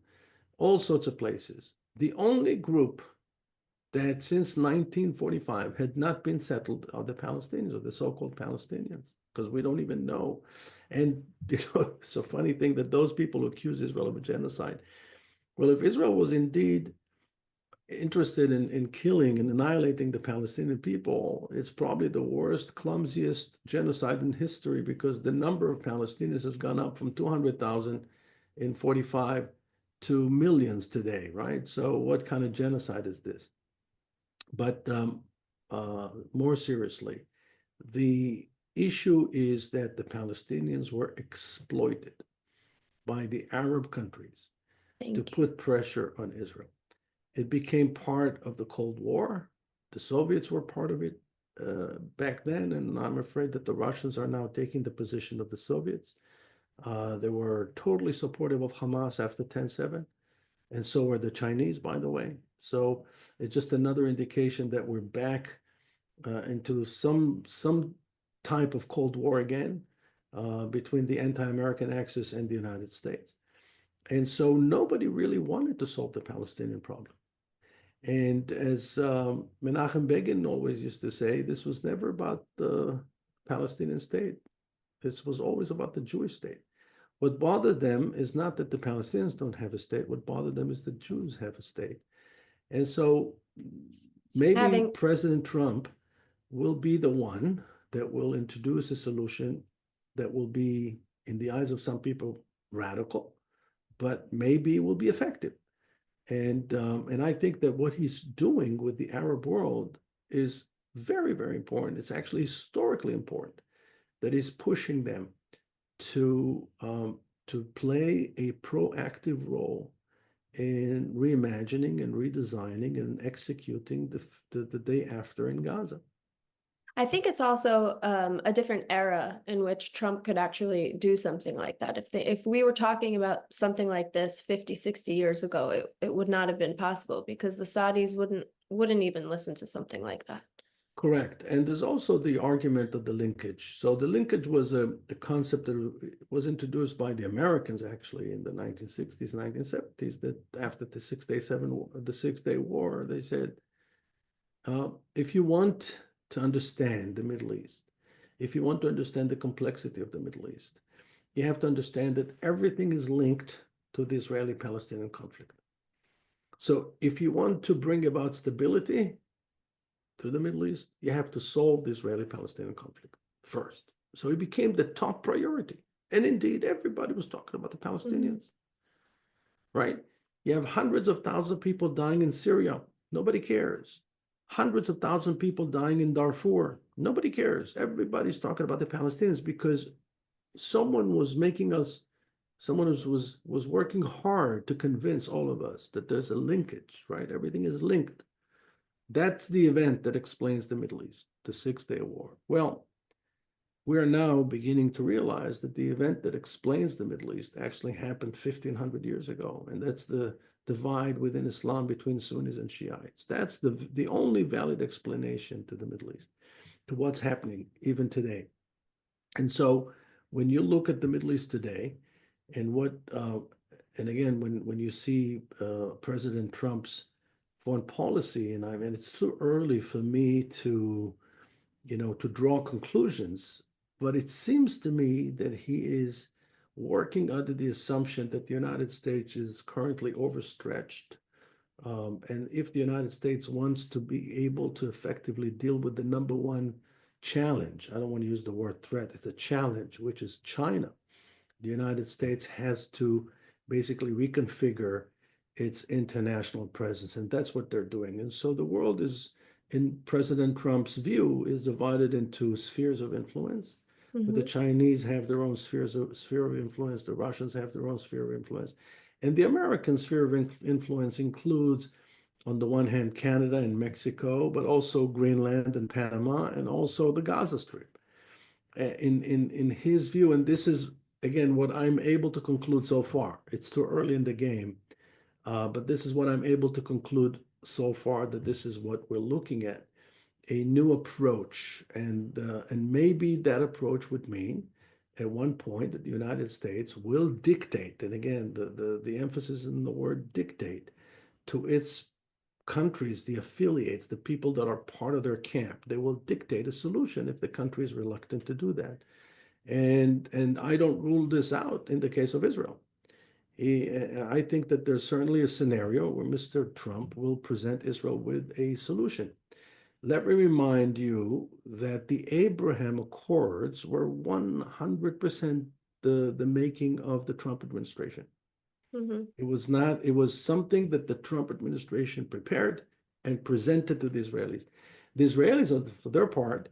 Speaker 3: all sorts of places. The only group that since 1945 had not been settled are the Palestinians, or the so-called Palestinians, because we don't even know. And it's a funny thing that those people who accuse Israel of a genocide. Well, if Israel was indeed interested in killing and annihilating the Palestinian people, it's probably the worst, clumsiest genocide in history, because the number of Palestinians has gone up from 200,000 in 45 to millions today, right? So what kind of genocide is this? But more seriously, the issue is that the Palestinians were exploited by the Arab countries to
Speaker 2: Thank you.
Speaker 3: put pressure on Israel. It became part of the Cold War. The Soviets were part of it back then, and I'm afraid that the Russians are now taking the position of the Soviets. They were totally supportive of Hamas after 10/7, and so were the Chinese, by the way. So it's just another indication that we're back into some type of Cold War again between the anti-American axis and the United States. And so nobody really wanted to solve the Palestinian problem. And as Menachem Begin always used to say, this was never about the Palestinian state. This was always about the Jewish state. What bothered them is not that the Palestinians don't have a state. What bothered them is the Jews have a state. And so maybe President Trump will be the one that will introduce a solution that will be, in the eyes of some people, radical, but maybe will be effective. And I think that what he's doing with the Arab world is very, very important. It's actually historically important that he's pushing them to play a proactive role in reimagining and redesigning and executing the day after in Gaza.
Speaker 2: I think it's also a different era in which Trump could actually do something like that. If we were talking about something like this 50, 60 years ago, it would not have been possible, because the Saudis wouldn't even listen to something like that.
Speaker 3: Correct. And there's also the argument of the linkage. So the linkage was a concept that was introduced by the Americans actually in the 1960s, 1970s, that after the Six-Day War, they said, if you want to understand the Middle East, if you want to understand the complexity of the Middle East, you have to understand that everything is linked to the Israeli-Palestinian conflict. So if you want to bring about stability to the Middle East, you have to solve the Israeli-Palestinian conflict first. So it became the top priority. And indeed, everybody was talking about the Palestinians, right? You have hundreds of thousands of people dying in Syria. Nobody cares. Hundreds of thousands of people dying in Darfur. Nobody cares. Everybody's talking about the Palestinians because someone was working hard to convince all of us that there's a linkage, right? Everything is linked. That's the event that explains the Middle East, the Six-Day War. Well, we are now beginning to realize that the event that explains the Middle East actually happened 1,500 years ago, and that's the divide within Islam between Sunnis and Shiites. That's the only valid explanation to the Middle East, to what's happening even today. And so when you look at the Middle East today, and and again, when you see President Trump's foreign policy, and I mean, it's too early for me to draw conclusions, but it seems to me that he is working under the assumption that the United States is currently overstretched. And if the United States wants to be able to effectively deal with the number one challenge, I don't want to use the word threat, it's a challenge, which is China, the United States has to basically reconfigure its international presence. And that's what they're doing. And so the world is, in President Trump's view, is divided into spheres of influence. But the Chinese have their own sphere of influence. The Russians have their own sphere of influence. And the American sphere of influence includes on the one hand, Canada and Mexico, but also Greenland and Panama, and also the Gaza Strip. In his view, and this is again what I'm able to conclude so far. It's too early in the game, but this is what I'm able to conclude so far, that this is what we're looking at, a new approach, and maybe that approach would mean at one point that the United States will dictate, and again, the emphasis in the word dictate, to its countries, the affiliates, the people that are part of their camp. They will dictate a solution if the country is reluctant to do that. And I don't rule this out in the case of Israel. I think that there's certainly a scenario where Mr. Trump will present Israel with a solution. Let me remind you that the Abraham Accords were 100% the making of the Trump administration.
Speaker 2: Mm-hmm.
Speaker 3: It was not, it was something that the Trump administration prepared and presented to the Israelis. The Israelis, for their part,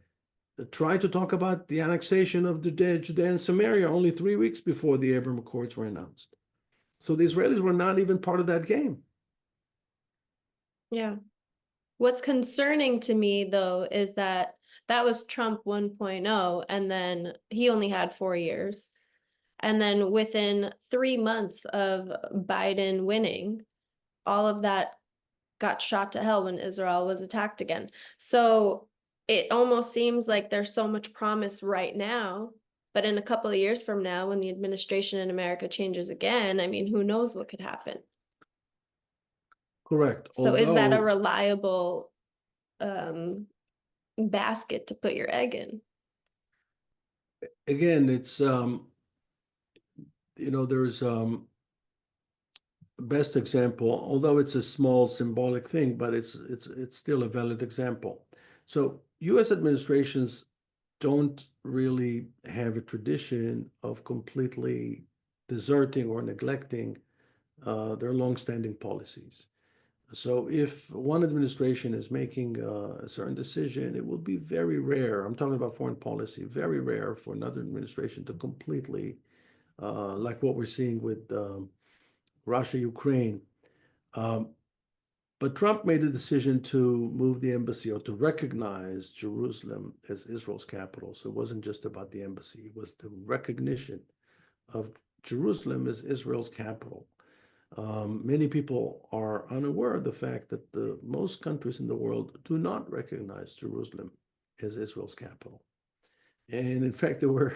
Speaker 3: tried to talk about the annexation of Judea and Samaria only 3 weeks before the Abraham Accords were announced. So the Israelis were not even part of that game.
Speaker 2: Yeah. What's concerning to me, though, is that that was Trump 1.0, and then he only had 4 years. And then within 3 months of Biden winning, all of that got shot to hell when Israel was attacked again. So it almost seems like there's so much promise right now, but in a couple of years from now, when the administration in America changes again, I mean, who knows what could happen?
Speaker 3: Correct.
Speaker 2: So is that a
Speaker 3: Although,
Speaker 2: reliable basket to put your egg in?
Speaker 3: again, it's there's best example, although it's a small symbolic thing, but it's still a valid example. So US administrations don't really have a tradition of completely deserting or neglecting their longstanding policies. So if one administration is making a certain decision, it will be very rare. I'm talking about foreign policy, very rare for another administration to completely, like what we're seeing with Russia, Ukraine. Um, but Trump made a decision to move the embassy or to recognize Jerusalem as Israel's capital. So it wasn't just about the embassy, it was the recognition of Jerusalem as Israel's capital. Many people are unaware of the fact that most countries in the world do not recognize Jerusalem as Israel's capital. And in fact, there were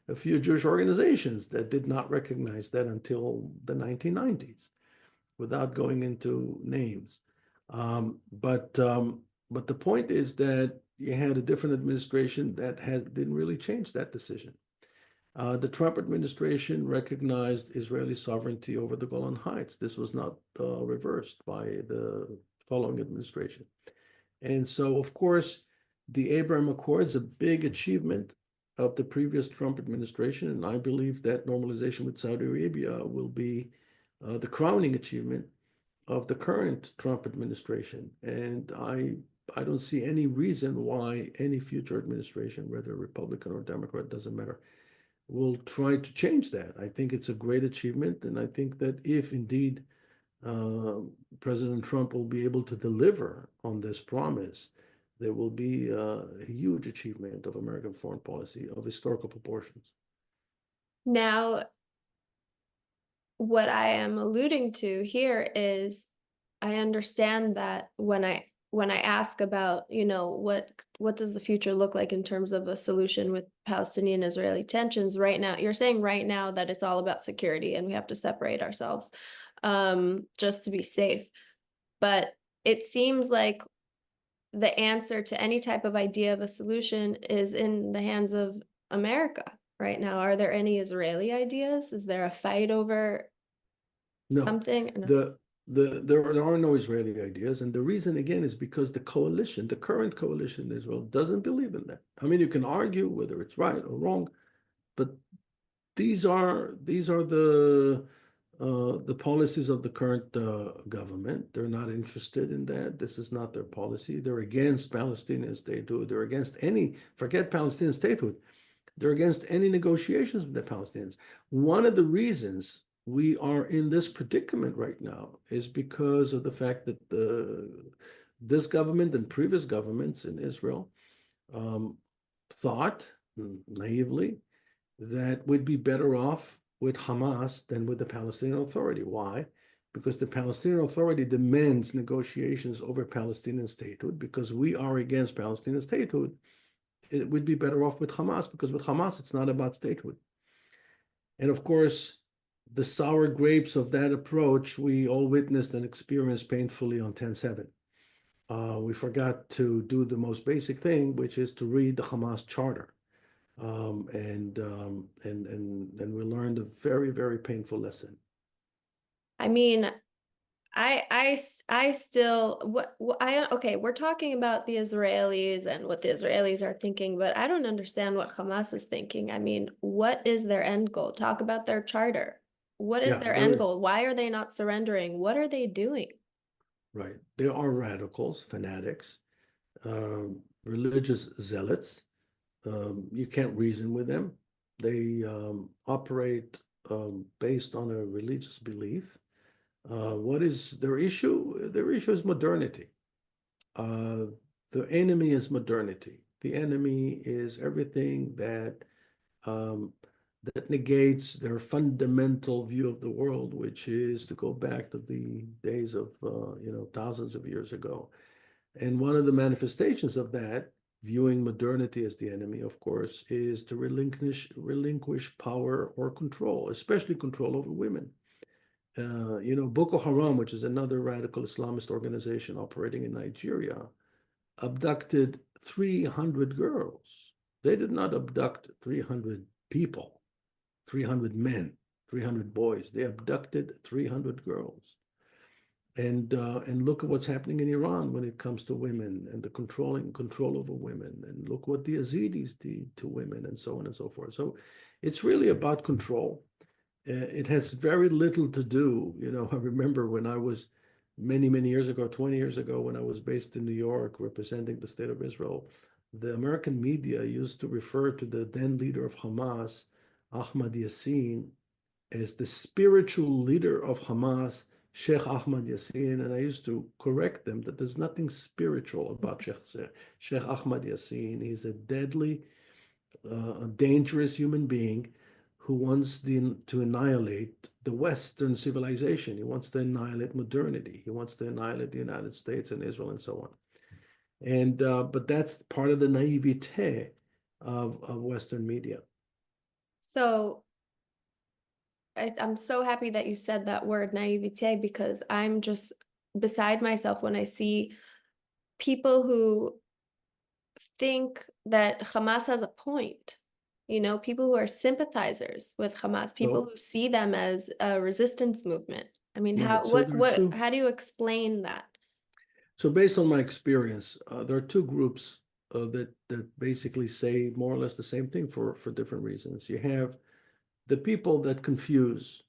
Speaker 3: a few Jewish organizations that did not recognize that until the 1990s, without going into names. But the point is that you had a different administration that didn't really change that decision. The Trump administration recognized Israeli sovereignty over the Golan Heights. This was not reversed by the following administration. And so, of course, the Abraham Accords, a big achievement of the previous Trump administration, and I believe that normalization with Saudi Arabia will be the crowning achievement of the current Trump administration. And I don't see any reason why any future administration, whether Republican or Democrat, doesn't matter, will try to change that. I think it's a great achievement, and I think that if indeed President Trump will be able to deliver on this promise, there will be a huge achievement of American foreign policy of historical proportions.
Speaker 2: Now, what I am alluding to here is I understand that when I ask about, what does the future look like in terms of a solution with Palestinian Israeli tensions right now, you're saying right now that it's all about security and we have to separate ourselves just to be safe. But it seems like the answer to any type of idea of a solution is in the hands of America right now. Are there any Israeli ideas? Is there a fight over
Speaker 3: No,
Speaker 2: something?
Speaker 3: there are no Israeli ideas, and the reason again is because the current coalition in Israel, doesn't believe in that. I mean, you can argue whether it's right or wrong, but these are the policies of the current government. They're not interested in that. This is not their policy. They're against Palestinian statehood. They're against forget Palestinian statehood. They're against any negotiations with the Palestinians. One of the reasons we are in this predicament right now is because of the fact that this government and previous governments in Israel um, thought naively that we'd be better off with Hamas than with the Palestinian Authority. Why? Because the Palestinian Authority demands negotiations over Palestinian statehood. Because we are against Palestinian statehood, it would be better off with Hamas, because with Hamas, it's not about statehood. And of course, the sour grapes of that approach, we all witnessed and experienced painfully on 10/7. We forgot to do the most basic thing, which is to read the Hamas charter. And we learned a very, very painful lesson.
Speaker 2: I mean, I still okay, we're talking about the Israelis and what the Israelis are thinking, but I don't understand what Hamas is thinking. I mean, what is their end goal? Talk about their charter. What is
Speaker 3: Yeah,
Speaker 2: their end goal? Why are they not surrendering? What are they doing?
Speaker 3: right. They are radicals, fanatics, religious zealots. You can't reason with them. They operate based on a religious belief. What is their issue? Their issue is modernity. Uh, the enemy is modernity. The enemy is everything um, that negates their fundamental view of the world, which is to go back to the days of thousands of years ago. And one of the manifestations of that, viewing modernity as the enemy, of course, is to relinquish power or control, especially control over women. Boko Haram, which is another radical Islamist organization operating in Nigeria, abducted 300 girls. They did not abduct 300 people, 300 men, 300 boys. They abducted 300 girls. And look at what's happening in Iran when it comes to women and the control over women. And look what the Yazidis did to women and so on and so forth. So it's really about control. It has very little to do. I remember when I was many, many years ago, 20 years ago, when I was based in New York representing the state of Israel, the American media used to refer to the then leader of Hamas, Ahmad Yassin, as the spiritual leader of Hamas, Sheikh Ahmad Yassin. And I used to correct them that there's nothing spiritual about Sheikh Ahmad Yassin. He's a deadly, dangerous human being who wants to annihilate the Western civilization. He wants to annihilate modernity. He wants to annihilate the United States and Israel and so on. And but that's part of the naivete of Western media.
Speaker 2: So I'm so happy that you said that word naivete, because I'm just beside myself when I see people who think that Hamas has a point. People who are sympathizers with Hamas, people
Speaker 3: So,
Speaker 2: who see them as a resistance movement. I mean,
Speaker 3: right. So there are two.
Speaker 2: how do you explain that?
Speaker 3: So based on my experience, there are two groups that basically say more or less the same thing for different reasons. You have the people that confuse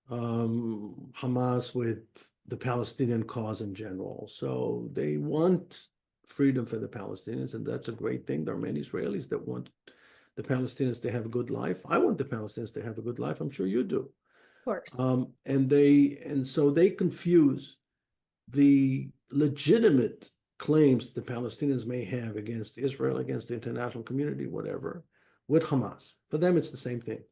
Speaker 3: Hamas with the Palestinian cause in general. So they want freedom for the Palestinians, and that's a great thing. There are many Israelis that want the Palestinians to have a good life. I want the Palestinians to have a good life. I'm sure you do.
Speaker 2: Of course.
Speaker 3: And so they confuse the legitimate claims the Palestinians may have against Israel, against the international community, whatever, with Hamas. For them, it's the same thing.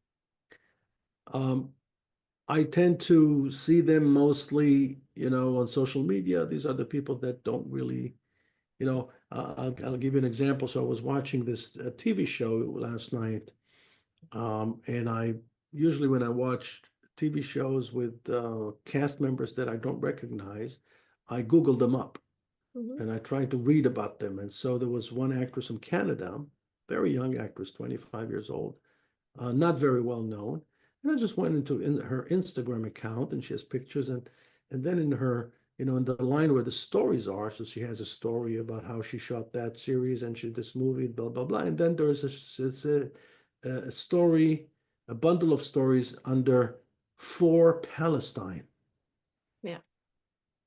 Speaker 3: I tend to see them mostly, on social media. These are the people that don't really, I'll give you an example. So I was watching this TV show last night, and I usually when I watch TV shows with cast members that I don't recognize, I Google them up and I try to read about them. And so there was one actress from Canada, very young actress, 25 years old, not very well known. And I just went into her Instagram account, and she has pictures, and then in her, in the line where the stories are, so she has a story about how she shot that series and she this movie, blah blah blah. And then there's a story, a bundle of stories under For Palestine.
Speaker 2: Yeah.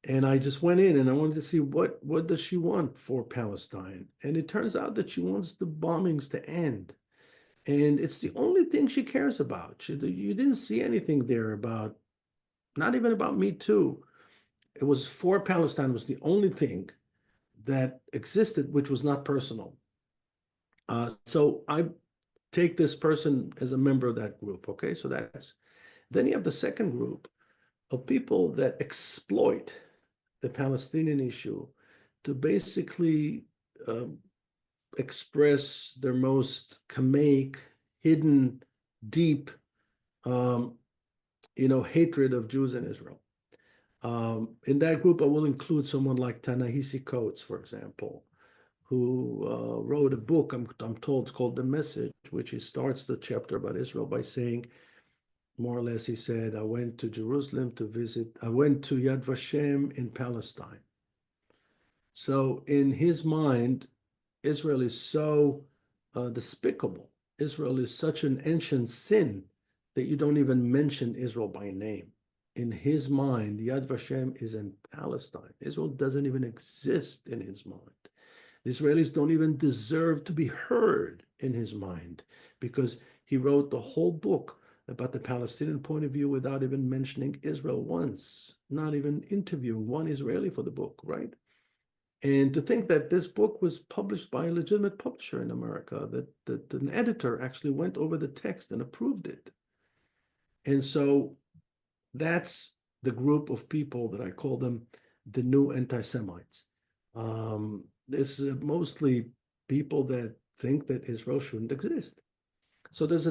Speaker 3: And I just went in and I wanted to see what does she want for Palestine. And it turns out that she wants the bombings to end. And it's the only thing she cares about. You didn't see anything there about, not even about Me Too. It was for Palestine was the only thing that existed, which was not personal. So I take this person as a member of that group. Okay, so then you have the second group of people that exploit the Palestinian issue to basically express their most Kamaic, hidden, deep, hatred of Jews in Israel. In that group, I will include someone like Ta-Nehisi Coates, for example, who wrote a book, I'm told it's called The Message, which he starts the chapter about Israel by saying, more or less, he said, I went to Jerusalem to visit, I went to Yad Vashem in Palestine. So in his mind, Israel is so despicable. Israel is such an ancient sin that you don't even mention Israel by name. In his mind, Yad Vashem is in Palestine. Israel doesn't even exist in his mind. The Israelis don't even deserve to be heard in his mind because he wrote the whole book about the Palestinian point of view without even mentioning Israel once, not even interviewing one Israeli for the book, right? And to think that this book was published by a legitimate publisher in America, that an editor actually went over the text and approved it. And so that's the group of people that I call them the new anti-Semites. This is mostly people that think that Israel shouldn't exist. So there's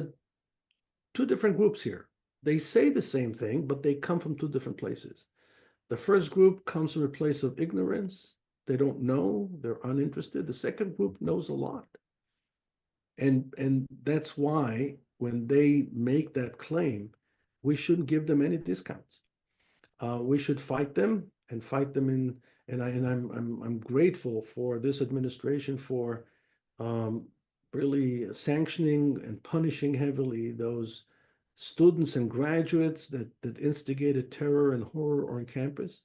Speaker 3: two different groups here. They say the same thing, but they come from two different places. The first group comes from a place of ignorance. They don't know, they're uninterested. The second group knows a lot. And that's why when they make that claim, we shouldn't give them any discounts. We should fight them and fight them I'm grateful for this administration for really sanctioning and punishing heavily those students and graduates that instigated terror and horror on campus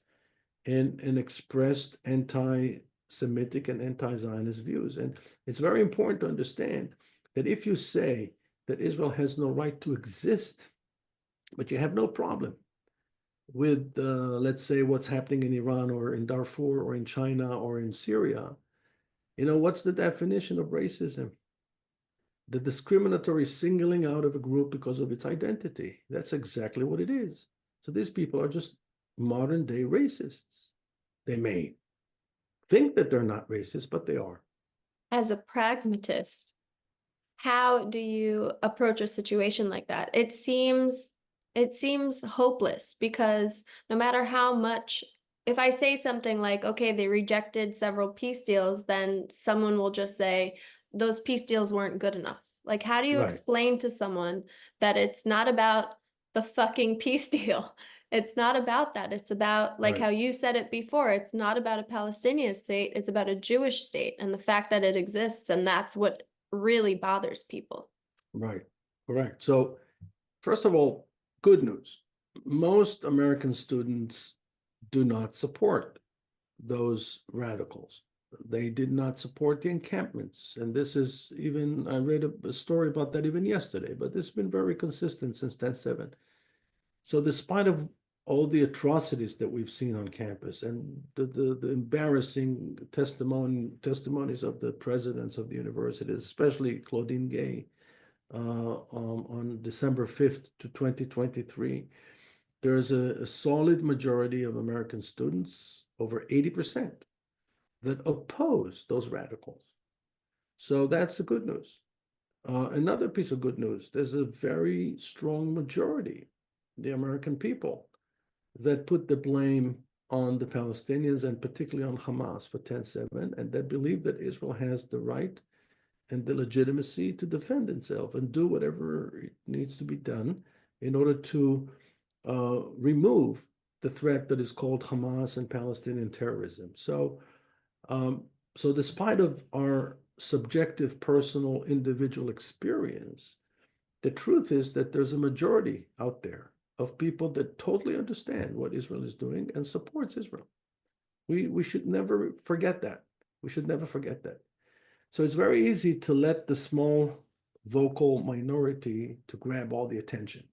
Speaker 3: and expressed anti-Semitic and anti-Zionist views. And it's very important to understand that if you say that Israel has no right to exist, but you have no problem with, let's say, what's happening in Iran or in Darfur or in China or in Syria, what's the definition of racism? The discriminatory singling out of a group because of its identity. That's exactly what it is. So these people are just modern day racists. They may think that they're not racist, but they are.
Speaker 2: As a pragmatist, how do you approach a situation like that? It seems hopeless because no matter how much, if I say something like, okay, they rejected several peace deals, then someone will just say those peace deals weren't good enough. Like, how do you
Speaker 3: Right.
Speaker 2: explain to someone that it's not about the fucking peace deal? It's not about that. It's about, like,
Speaker 3: Right.
Speaker 2: how you said it before, it's not about a Palestinian state, it's about a Jewish state and the fact that it exists, and that's what really bothers people.
Speaker 3: Right. Correct. So first of all, good news. Most American students do not support those radicals. They did not support the encampments. And this is even, I read a story about that even yesterday, but this has been very consistent since 10/7. So despite of all the atrocities that we've seen on campus and the embarrassing testimonies of the presidents of the universities, especially Claudine Gay, on December 5th to 2023, there's a solid majority of American students, over 80%, that oppose those radicals. So that's the good news. Another piece of good news, there's a very strong majority, the American people, that put the blame on the Palestinians and particularly on Hamas for 10/7, and that believe that Israel has the right and the legitimacy to defend itself and do whatever it needs to be done in order to remove the threat that is called Hamas and Palestinian terrorism. So despite of our subjective, personal, individual experience, the truth is that there's a majority out there of people that totally understand what Israel is doing and supports Israel. We should never forget that. We should never forget that. So it's very easy to let the small vocal minority to grab all the attention.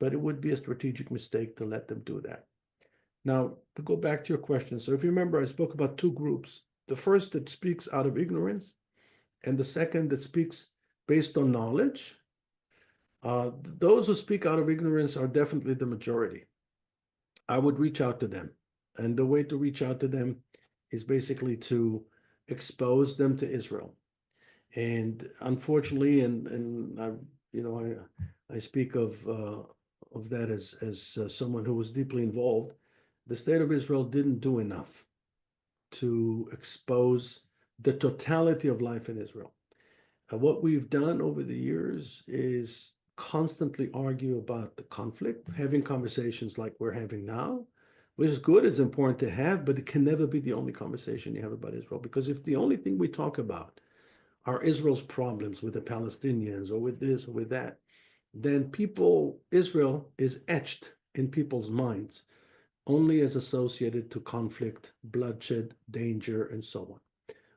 Speaker 3: But it would be a strategic mistake to let them do that. Now, to go back to your question, so if you remember, I spoke about two groups. The first that speaks out of ignorance, and the second that speaks based on knowledge. Those who speak out of ignorance are definitely the majority. I would reach out to them. And the way to reach out to them is basically to expose them to Israel. And unfortunately, and I, I speak of that as someone who was deeply involved. The state of Israel didn't do enough to expose the totality of life in Israel. What we've done over the years is constantly argue about the conflict, having conversations like we're having now, which is good, it's important to have, but it can never be the only conversation you have about Israel. Because if the only thing we talk about are Israel's problems with the Palestinians or with this or with that, then Israel is etched in people's minds only as associated to conflict, bloodshed, danger, and so on.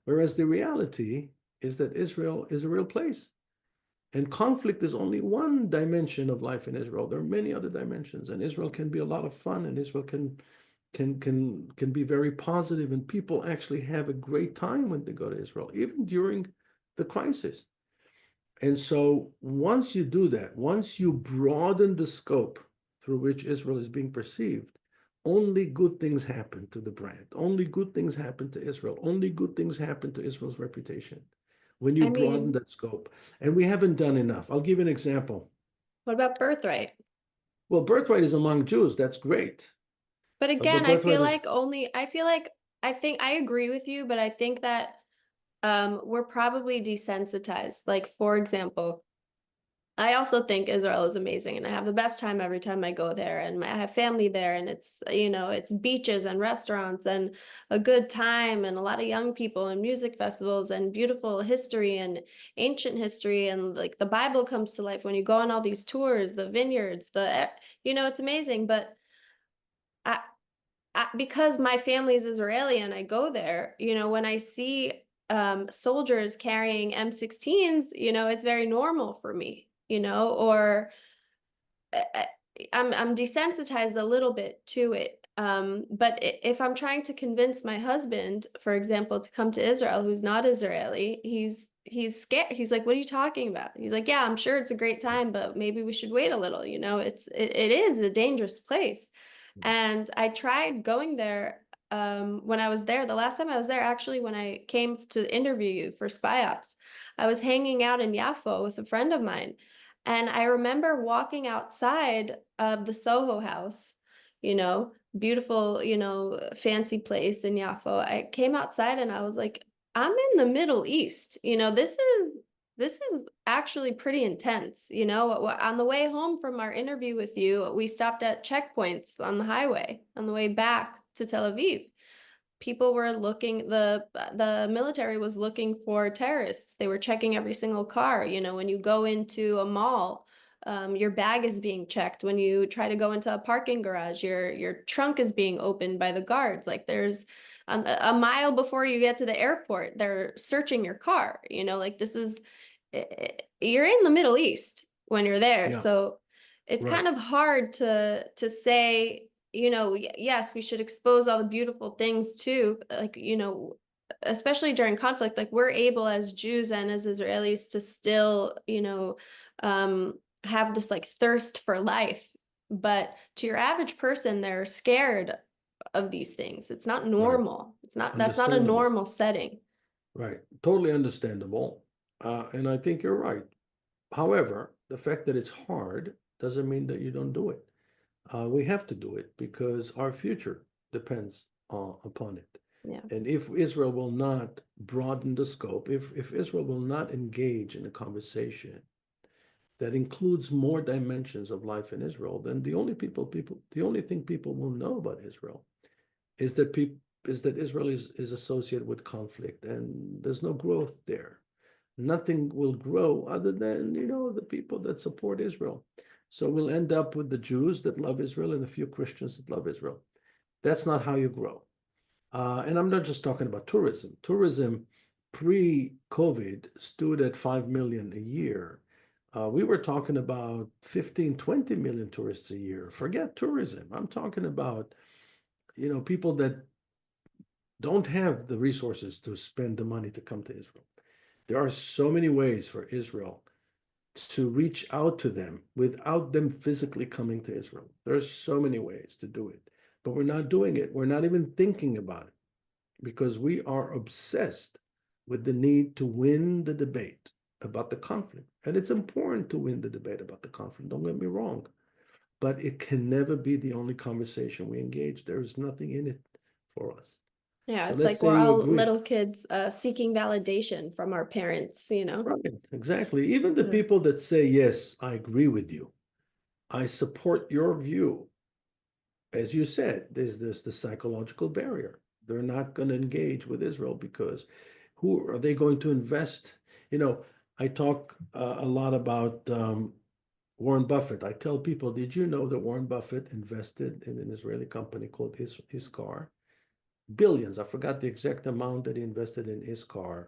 Speaker 3: Whereas the reality is that Israel is a real place. And conflict is only one dimension of life in Israel. There are many other dimensions, and Israel can be a lot of fun, and Israel can be very positive, and people actually have a great time when they go to Israel, even during the crisis. And so once you do that, once you broaden the scope through which Israel is being perceived, only good things happen to the brand. Only good things happen to Israel. Only good things happen to Israel's reputation when you broaden that scope. And we haven't done enough. I'll give you an example.
Speaker 2: What about birthright?
Speaker 3: Well, birthright is among Jews. That's great.
Speaker 2: But again, I feel like I think I agree with you, but I think that we're probably desensitized. Like, for example, I also think Israel is amazing, and I have the best time every time I go there, and I have family there, and it's, it's beaches and restaurants and a good time and a lot of young people and music festivals and beautiful history and ancient history, and like the Bible comes to life when you go on all these tours, the vineyards, it's amazing. But because my family is Israeli and I go there, when I see soldiers carrying M16s, it's very normal for me, or I'm desensitized a little bit to it. But if I'm trying to convince my husband, for example, to come to Israel, who's not Israeli, he's scared. He's like, "What are you talking about?" He's like, "Yeah, I'm sure it's a great time, but maybe we should wait a little. It is a dangerous place." And I tried going there when I was there. The last time I was there, actually, when I came to interview you for Spy Ops, I was hanging out in Yaffo with a friend of mine. And I remember walking outside of the Soho House, beautiful, fancy place in Yaffo. I came outside and I was like, I'm in the Middle East. This is actually pretty intense. On the way home from our interview with you, we stopped at checkpoints on the highway on the way back to Tel Aviv. People were looking, the military was looking for terrorists. They were checking every single car. When you go into a mall, your bag is being checked. When you try to go into a parking garage, your trunk is being opened by the guards. Like there's a mile before you get to the airport, they're searching your car. Like this is, you're in the Middle East when you're there.
Speaker 3: Yeah.
Speaker 2: So it's kind of hard to say, yes, we should expose all the beautiful things too. Like, especially during conflict, like we're able as Jews and as Israelis to still, have this like thirst for life. But to your average person, they're scared of these things. It's not normal. That's not a normal setting.
Speaker 3: Right. Totally understandable. And I think you're right. However, the fact that it's hard doesn't mean that you don't do it. We have to do it because our future depends upon it.
Speaker 2: Yeah.
Speaker 3: And if Israel will not broaden the scope, if Israel will not engage in a conversation that includes more dimensions of life in Israel, then the only thing people will know about Israel is that Israel is associated with conflict, and there's no growth there. Nothing will grow other than the people that support Israel. So we'll end up with the Jews that love Israel and a few Christians that love Israel. That's not how you grow. And I'm not just talking about tourism. Tourism pre-COVID stood at 5 million a year. We were talking about 15, 20 million tourists a year. Forget tourism. I'm talking about, people that don't have the resources to spend the money to come to Israel. There are so many ways for Israel to reach out to them without them physically coming to Israel. There's so many ways to do it, but we're not doing it. We're not even thinking about it because we are obsessed with the need to win the debate about the conflict. And it's important to win the debate about the conflict, don't get me wrong, but it can never be the only conversation we engage. There is nothing in it for us.
Speaker 2: Yeah,
Speaker 3: So
Speaker 2: it's
Speaker 3: let's
Speaker 2: like
Speaker 3: say
Speaker 2: we're
Speaker 3: you
Speaker 2: all
Speaker 3: agree.
Speaker 2: little kids seeking validation from our parents,
Speaker 3: Right, exactly. Even the
Speaker 2: Yeah.
Speaker 3: people that say, yes, I agree with you, I support your view. As you said, there's the psychological barrier. They're not going to engage with Israel because who are they going to invest? I talk a lot about Warren Buffett. I tell people, did you know that Warren Buffett invested in an Israeli company called Iskar? Billions. I forgot the exact amount that he invested in Iskar,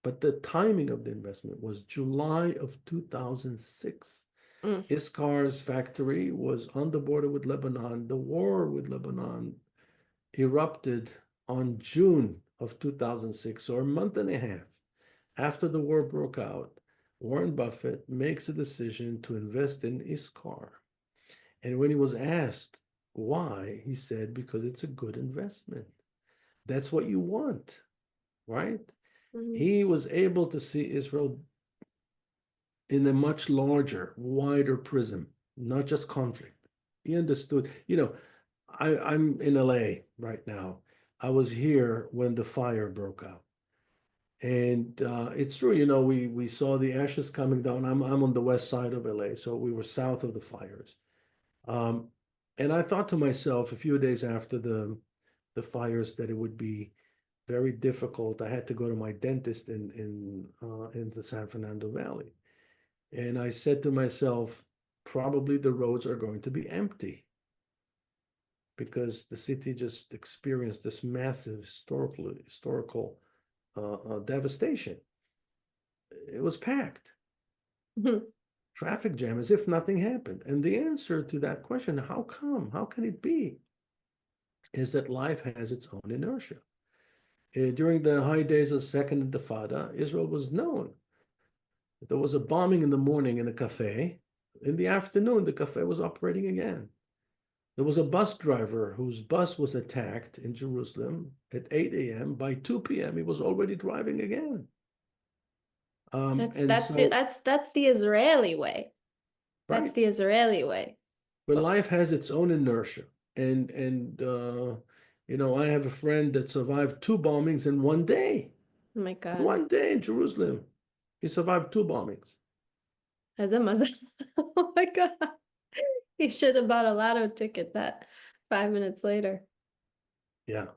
Speaker 3: but the timing of the investment was July of 2006.
Speaker 2: Mm.
Speaker 3: Iskar's factory was on the border with Lebanon. The war with Lebanon erupted on June of 2006, so a month and a half after the war broke out. Warren Buffett makes a decision to invest in Iskar. And when he was asked why, he said, because it's a good investment. That's what you want, right?
Speaker 2: Mhm.
Speaker 3: He was able to see Israel in a much larger, wider prism, not just conflict. He understood, I'm in LA right now. I was here when the fire broke out. And it's true, we saw the ashes coming down. I'm on the west side of LA, so we were south of the fires. Um, and I thought to myself a few days after the fires that it would be very difficult. I had to go to my dentist in the San Fernando Valley. And I said to myself, probably the roads are going to be empty because the city just experienced this massive historical devastation. It was packed,
Speaker 2: Mhm.
Speaker 3: traffic jam, as if nothing happened. And the answer to that question, how come? How can it be? Is that life has its own inertia. During the high days of the Second Intifada, Israel was known. There was a bombing in the morning in a cafe. In the afternoon, the cafe was operating again. There was a bus driver whose bus was attacked in Jerusalem at 8 a.m. By 2 p.m., he was already driving again.
Speaker 2: That's
Speaker 3: And
Speaker 2: that's the
Speaker 3: so,
Speaker 2: that's the Israeli way. That's
Speaker 3: right,
Speaker 2: the Israeli way.
Speaker 3: but
Speaker 2: But
Speaker 3: life has its own inertia. I have a friend that survived two bombings in one day.
Speaker 2: oh my God.
Speaker 3: One day in Jerusalem, he survived two bombings.
Speaker 2: Has a mother. Oh my God. He should have bought a lotto ticket that 5 minutes later.
Speaker 3: Yeah.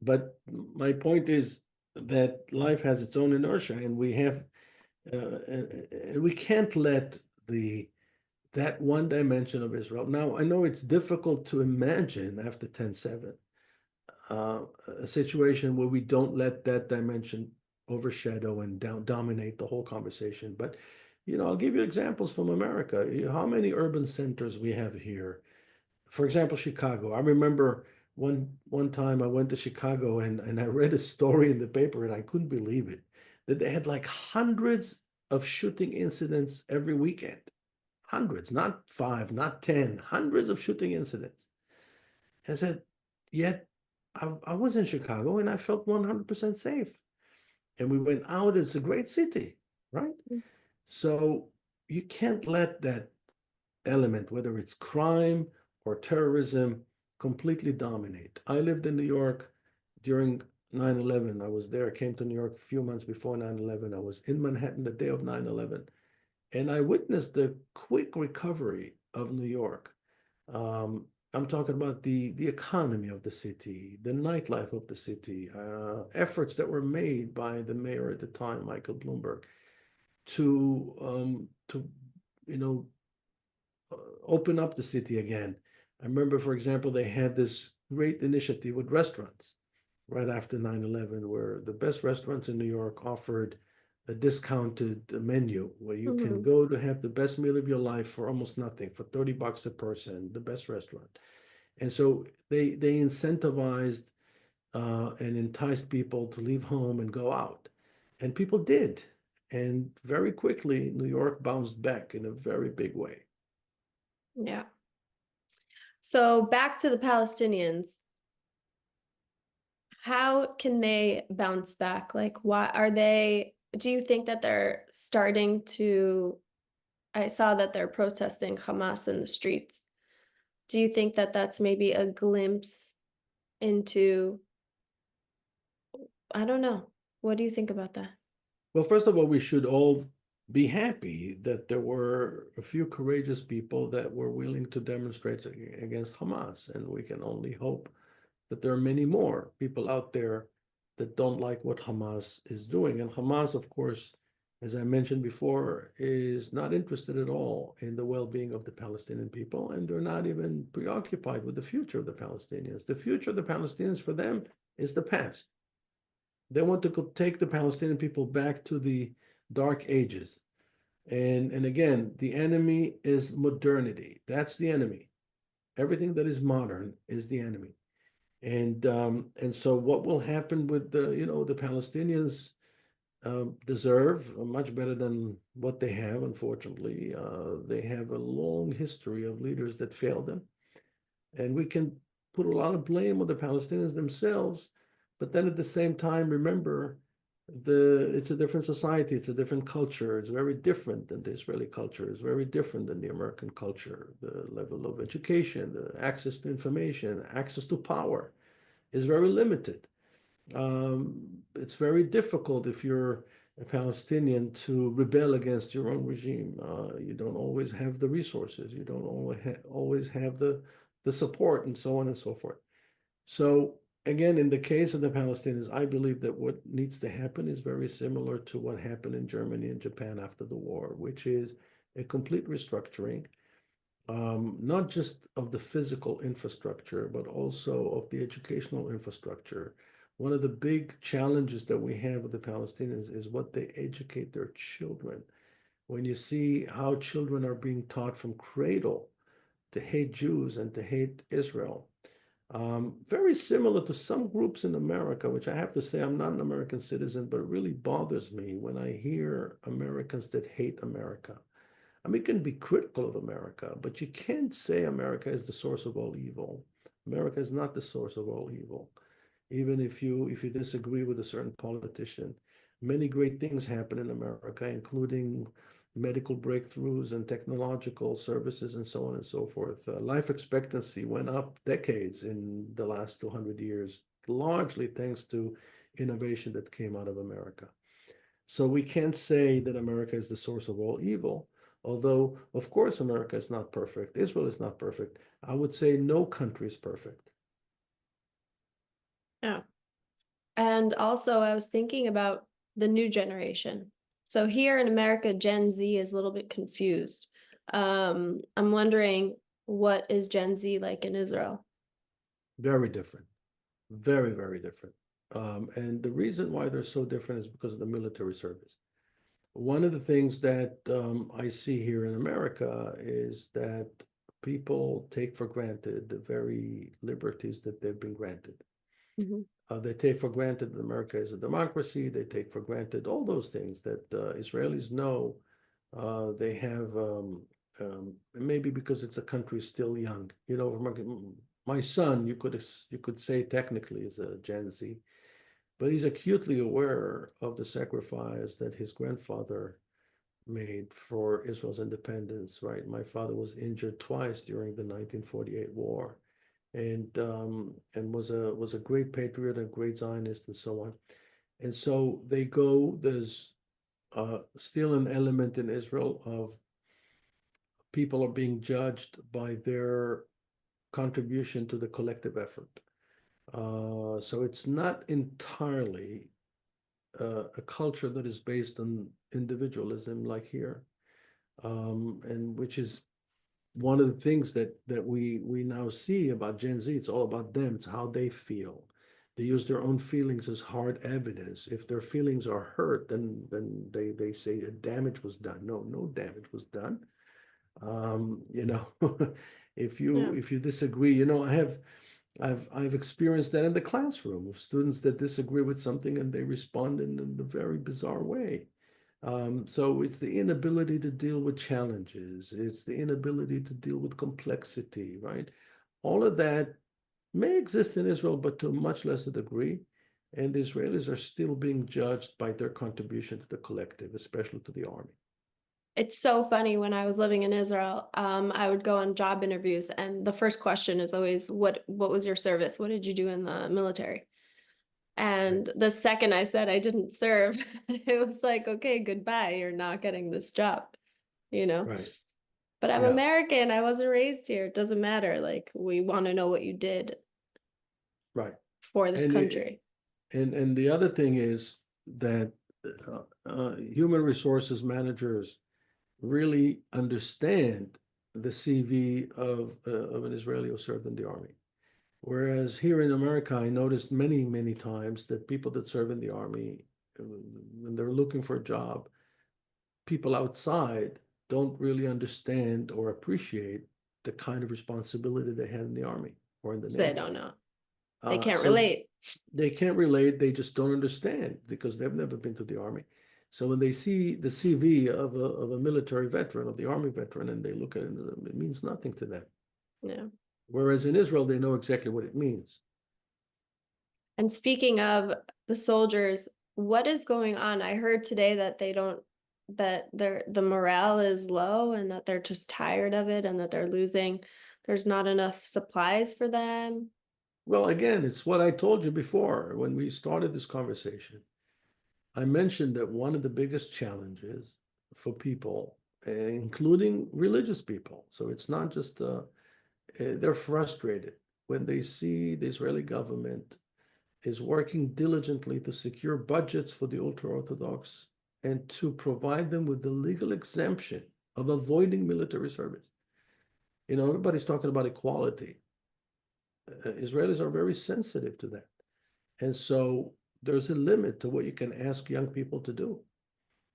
Speaker 3: But my point is that life has its own inertia, and we can't let that one dimension of Israel. Now, I know it's difficult to imagine after 10/7 a situation where we don't let that dimension overshadow and dominate the whole conversation. But I'll give you examples from America. How many urban centers we have here? For example, Chicago. I remember one time I went to Chicago and I read a story in the paper and I couldn't believe it, that they had like hundreds of shooting incidents every weekend. Hundreds, not five, not 10, hundreds of shooting incidents. I said, yet I was in Chicago and I felt 100% safe. And we went out. It's a great city, right? So you can't let that element, whether it's crime or terrorism, completely dominate. I lived in New York during 9/11. I was there. I came to New York a few months before 9/11. I was in Manhattan the day of 9/11. And I witnessed the quick recovery of New York. I'm talking about the economy of the city, the nightlife of the city, efforts that were made by the mayor at the time, Michael Bloomberg, to you know open up the city again. I remember, for example, they had this great initiative with restaurants. right after 9/11, where the best restaurants in New York offered a discounted menu where you can
Speaker 2: Mhm.
Speaker 3: go to have the best meal of your life for almost nothing, for $30 a person, the best restaurant. And so they incentivized and enticed people to leave home and go out. And people did. And very quickly, New York bounced back in a very big way.
Speaker 2: Yeah. So back to the Palestinians. How can they bounce back? Like, why are they, do you think that they're starting to, I saw that they're protesting Hamas in the streets. Do you think that that's maybe a glimpse into, I don't know. What do you think about that?
Speaker 3: Well, first of all, we should all be happy that there were a few courageous people that were willing to demonstrate against Hamas. And we can only hope that there are many more people out there that don't like what Hamas is doing. And Hamas, of course, as I mentioned before, is not interested at all in the well-being of the Palestinian people, and they're not even preoccupied with the future of the Palestinians. The future of the Palestinians for them is the past. They want to take the Palestinian people back to the dark ages. And again, the enemy is modernity. That's the enemy. Everything that is modern is the enemy. And so what will happen with the Palestinians deserve much better than what they have, unfortunately. They have a long history of leaders that failed them. And we can put a lot of blame on the Palestinians themselves, but then at the same time, remember it's a different society, it's a different culture, it's very different than the Israeli culture, it's very different than the American culture. The level of education, the access to information, access to power is very limited. It's very difficult if you're a Palestinian to rebel against your own regime. You don't always have the resources. You don't always have the support and so on and so forth. So again, in the case of the Palestinians, I believe that what needs to happen is very similar to what happened in Germany and Japan after the war, which is a complete restructuring, not just of the physical infrastructure, but also of the educational infrastructure. One of the big challenges that we have with the Palestinians is what they educate their children. When you see how children are being taught from cradle to hate Jews and to hate Israel, very similar to some groups in America, which I have to say, I'm not an American citizen, but it really bothers me when I hear Americans that hate America. I mean, you can be critical of America, but you can't say America is the source of all evil. America is not the source of all evil. Even if you disagree with a certain politician, many great things happen in America, including medical breakthroughs and technological services and so on and so forth. Life expectancy went up decades in the last 200 years, largely thanks to innovation that came out of America. So we can't say that America is the source of all evil, although, of course, America is not perfect. Israel is not perfect. I would say no country is perfect.
Speaker 2: Yeah. And also, I was thinking about the new generation. So here in America, Gen Z is a little bit confused. I'm wondering, what is Gen Z like in Israel?
Speaker 3: Very different. Very, very different. And the reason why they're so different is because of the military service. One of the things that I see here in America is that people take for granted the very liberties that they've been granted.
Speaker 2: Mhm.
Speaker 3: They take for granted that America is a democracy. They take for granted all those things that Israelis know they have, maybe because it's a country still young. My son, you could say technically is a Gen Z, but he's acutely aware of the sacrifice that his grandfather made for Israel's independence, right? My father was injured twice during the 1948 war and was a great patriot, a great Zionist, and so on. And so there's still an element in Israel of people are being judged by their contribution to the collective effort. So it's not entirely a culture that is based on individualism like here, and which is one of the things that we now see about Gen Z. It's all about them. It's how they feel. They use their own feelings as hard evidence. If their feelings are hurt, then they say damage was done. No, no damage was done. You know, if
Speaker 2: Yeah.
Speaker 3: you disagree, you know, I've experienced that in the classroom of students that disagree with something and they respond in a very bizarre way. So it's the inability to deal with challenges. It's the inability to deal with complexity, right? All of that may exist in Israel, but to a much lesser degree. And the Israelis are still being judged by their contribution to the collective, especially to the army.
Speaker 2: It's so funny. When I was living in Israel, I would go on job interviews, and the first question is always, what was your service? What did you do in the military? And the second I said I didn't serve, it was like, okay, goodbye. You're not getting this job, you know?
Speaker 3: Right.
Speaker 2: But I'm
Speaker 3: Yeah.
Speaker 2: American. I wasn't raised here. It doesn't matter. Like, we want to know what you did
Speaker 3: Right.
Speaker 2: for this
Speaker 3: And
Speaker 2: country.
Speaker 3: and the other thing is that human resources managers really understand the CV of an Israeli who served in the army. Whereas here in America, I noticed many times that people that serve in the army, when they're looking for a job, people outside don't really understand or appreciate the kind of responsibility they had in the army or in the
Speaker 2: So they
Speaker 3: Navy.
Speaker 2: don't know. They can't
Speaker 3: So
Speaker 2: relate.
Speaker 3: they can't relate, they just don't understand because they've never been to the army. So when they see the CV of a military veteran, of the army veteran, and they look at it, it means nothing to them.
Speaker 2: Yeah.
Speaker 3: Whereas in Israel, they know exactly what it means.
Speaker 2: And speaking of the soldiers, what is going on? I heard today that the morale is low and that they're just tired of it and that there's not enough supplies for them.
Speaker 3: Well, again, it's what I told you before when we started this conversation. I mentioned that one of the biggest challenges for people, including religious people, so it's not just they're frustrated when they see the Israeli government is working diligently to secure budgets for the ultra-Orthodox and to provide them with the legal exemption of avoiding military service. You know, everybody's talking about equality. Israelis are very sensitive to that. And so there's a limit to what you can ask young people to do,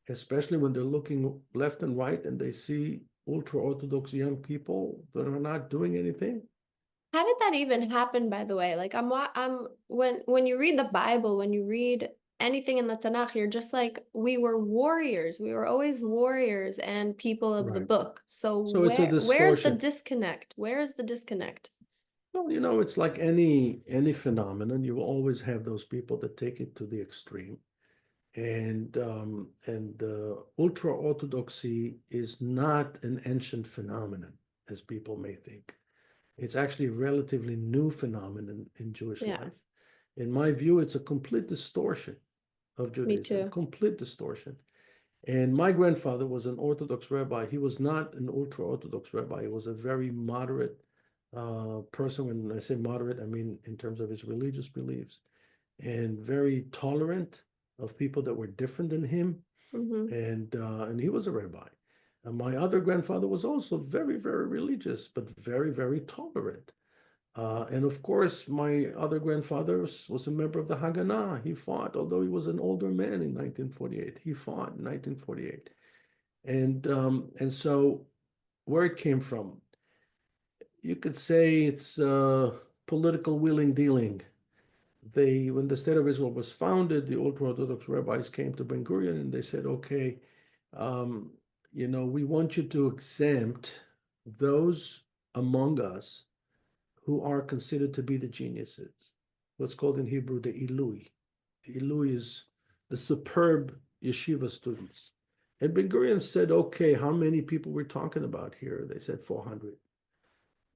Speaker 3: especially when they're looking left and right and they see ultra-Orthodox young people that are not doing anything.
Speaker 2: How did that even happen, by the way? Like when you read the Bible, when you read anything in the Tanakh, you're just like, we were warriors. We were always warriors and people of the
Speaker 3: Right.
Speaker 2: book. So
Speaker 3: So it's a
Speaker 2: where's the
Speaker 3: distortion.
Speaker 2: disconnect? Where is the disconnect?
Speaker 3: Well, you know, it's like any phenomenon. You will always have those people that take it to the extreme. And ultra orthodoxy is not an ancient phenomenon, as people may think. It's actually a relatively new phenomenon in Jewish
Speaker 2: Yeah,
Speaker 3: life. In my view, it's a complete distortion of
Speaker 2: me
Speaker 3: Judaism,
Speaker 2: too.
Speaker 3: complete distortion. And my grandfather was an Orthodox rabbi. He was not an ultra-Orthodox rabbi. He was a very moderate person. When I say moderate, I mean in terms of his religious beliefs, and very tolerant of people that were different than him.
Speaker 2: Hmm.
Speaker 3: And he was a rabbi. And my other grandfather was also very religious, but very tolerant. And of course, my other grandfather was a member of the Haganah. He fought, although he was an older man in 1948. He fought in 1948. And so where it came from, you could say it's political wheeling dealing. When the state of Israel was founded, the ultra-Orthodox rabbis came to Ben Gurion and they said, okay, um, you know, we want you to exempt those among us who are considered to be the geniuses, what's called in Hebrew the Ilui. The Ilui is the superb yeshiva students. And Ben Gurion said, okay, how many people we're talking about here? They said 400.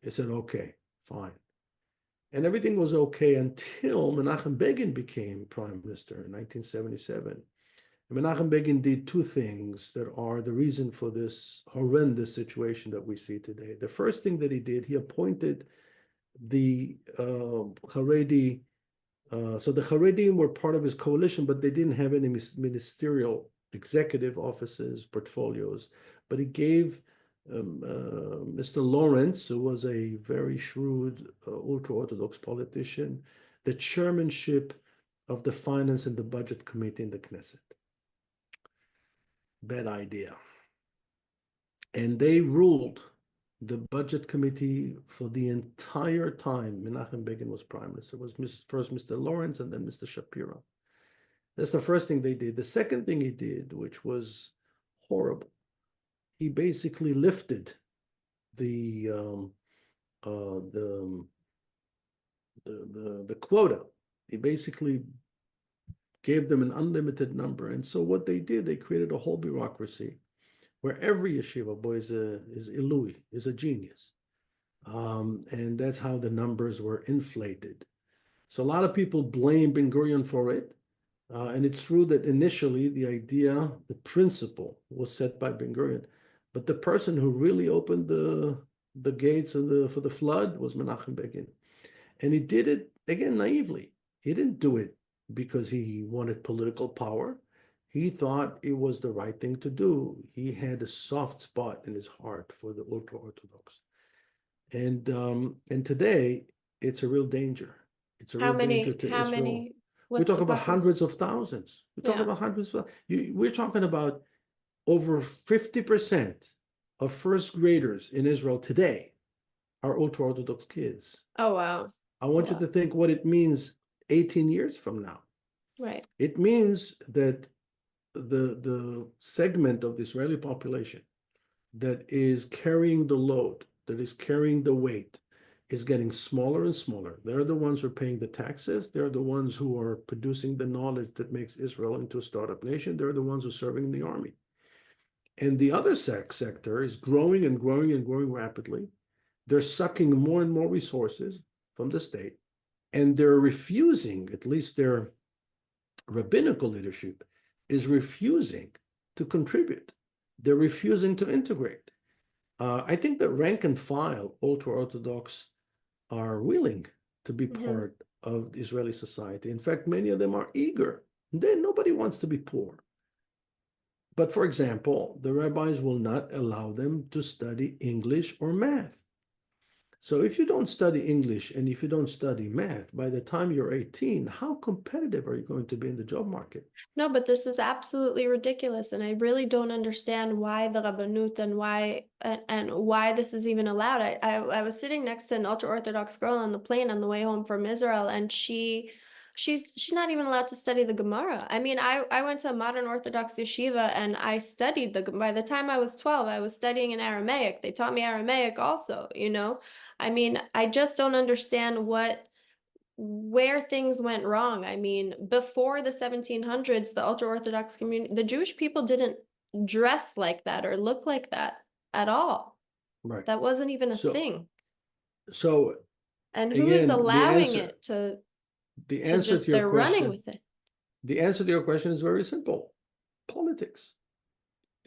Speaker 3: They said, okay, fine. And everything was okay until Menachem Begin became prime minister in 1977. And Menachem Begin did two things that are the reason for this horrendous situation that we see today. The first thing that he did, he appointed the Haredi. So the Haredim were part of his coalition, but they didn't have any ministerial executive offices, portfolios. But he gave Mr. Lawrence, who was a very shrewd ultra-Orthodox politician, the chairmanship of the Finance and the Budget Committee in the Knesset. Bad idea. And they ruled the Budget Committee for the entire time Menachem Begin was prime minister. It was first Mr. Lawrence and then Mr. Shapiro. That's the first thing they did. The second thing he did, which was horrible, he basically lifted the quota. He basically gave them an unlimited number. And so what they did, they created a whole bureaucracy where every yeshiva boy is Ilui, is a genius. And that's how the numbers were inflated. So a lot of people blame Ben Gurion for it. And it's true that initially the idea, the principle was set by Ben Gurion. But the person who really opened the gates for the flood was Menachem Begin. And he did it, again, naively. He didn't do it because he wanted political power. He thought it was the right thing to do. He had a soft spot in his heart for the ultra-Orthodox. And today, it's a real danger. It's a real danger to Israel. We talk about hundreds of thousands. We're talking about hundreds of thousands. We're talking about over 50% of first graders in Israel today are ultra-Orthodox kids.
Speaker 2: Oh, wow.
Speaker 3: I want you to think what it means 18 years from now.
Speaker 2: Right.
Speaker 3: It means that the segment of the Israeli population that is carrying the load, that is carrying the weight, is getting smaller and smaller. They're the ones who are paying the taxes. They're the ones who are producing the knowledge that makes Israel into a startup nation. They're the ones who are serving in the army. And the other sector is growing and growing and growing rapidly. They're sucking more and more resources from the state, and they're refusing, at least their rabbinical leadership is refusing to contribute. They're refusing to integrate. I think that rank and file ultra-Orthodox are willing to be part of Israeli society. In fact, many of them are eager. Nobody wants to be poor. But for example, the rabbis will not allow them to study English or math. So if you don't study English and if you don't study math, by the time you're 18, how competitive are you going to be in the job market?
Speaker 2: No, but this is absolutely ridiculous. And I really don't understand why the Rabbanut and why this is even allowed. I was sitting next to an ultra-Orthodox girl on the plane on the way home from Israel, and she's not even allowed to study the Gemara. I mean, I went to a modern Orthodox yeshiva and I studied by the time I was 12, I was studying in Aramaic. They taught me Aramaic also, you know? I mean, I just don't understand where things went wrong. I mean, before the 1700s, the ultra-Orthodox community, the Jewish people didn't dress like that or look like that at all.
Speaker 3: Right.
Speaker 2: That wasn't even a thing.
Speaker 3: So,
Speaker 2: and who is allowing it to just they're running with it?
Speaker 3: The answer to your question is very simple. Politics.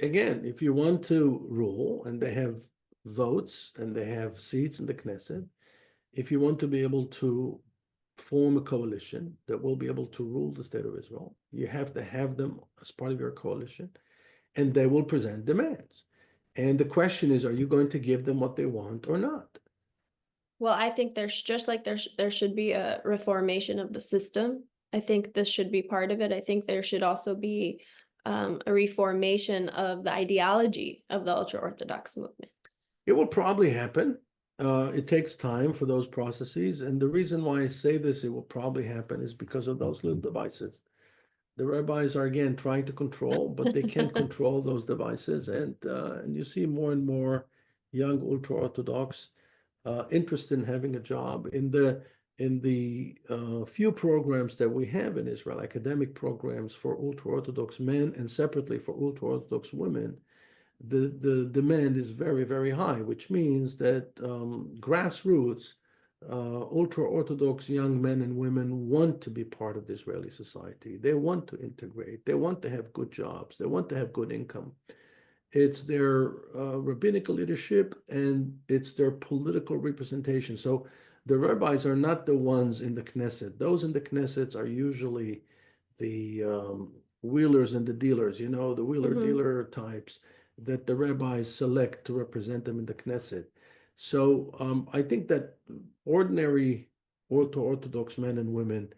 Speaker 3: Again, if you want to rule, and they have votes and they have seats in the Knesset, if you want to be able to form a coalition that will be able to rule the state of Israel, you have to have them as part of your coalition, and they will present demands. And the question is, are you going to give them what they want or not?
Speaker 2: Well, I think there's just like there should be a reformation of the system. I think this should be part of it. I think there should also be a reformation of the ideology of the ultra-Orthodox movement.
Speaker 3: It will probably happen. It takes time for those processes. And the reason why I say this, it will probably happen, is because of those little devices. The rabbis are, again, trying to control, but they can't control those devices. And you see more and more young ultra-Orthodox interested in having a job. In the few programs that we have in Israel, academic programs for ultra-Orthodox men and separately for ultra-Orthodox women, the demand is very, very high, which means that grassroots ultra-Orthodox young men and women want to be part of the Israeli society. They want to integrate. They want to have good jobs. They want to have good income. It's their rabbinical leadership and it's their political representation. So the rabbis are not the ones in the Knesset. Those in the Knesset are usually the wheelers and the dealers, the wheeler-dealer types that the rabbis select to represent them in the Knesset. So I think that ordinary ultra-Orthodox men and women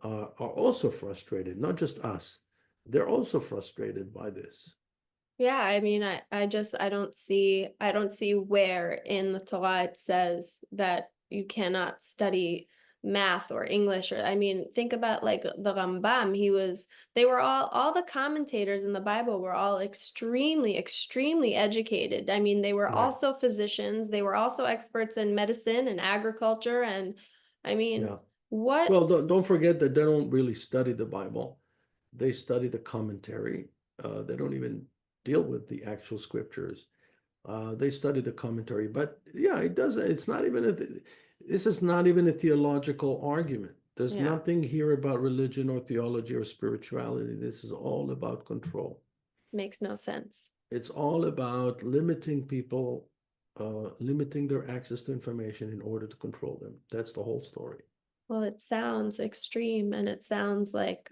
Speaker 3: are also frustrated, not just us. They're also frustrated by this.
Speaker 2: Yeah, I mean, I don't see where in the Torah it says that you cannot study math or English, or I mean, think about like the Rambam. They were all the commentators in the Bible were all extremely educated. I mean, they were
Speaker 3: Right.
Speaker 2: also physicians, they were also experts in medicine and agriculture, and I mean,
Speaker 3: Yeah.
Speaker 2: what
Speaker 3: Well, don't forget that they don't really study the Bible. They study the commentary. They don't even deal with the actual scriptures. They study the commentary. But yeah, it's not even this is not even a theological argument. There's
Speaker 2: yeah,
Speaker 3: nothing here about religion or theology or spirituality. This is all about control.
Speaker 2: makes no sense.
Speaker 3: It's all about limiting people, limiting their access to information in order to control them. That's the whole story.
Speaker 2: Well, it sounds extreme and it sounds like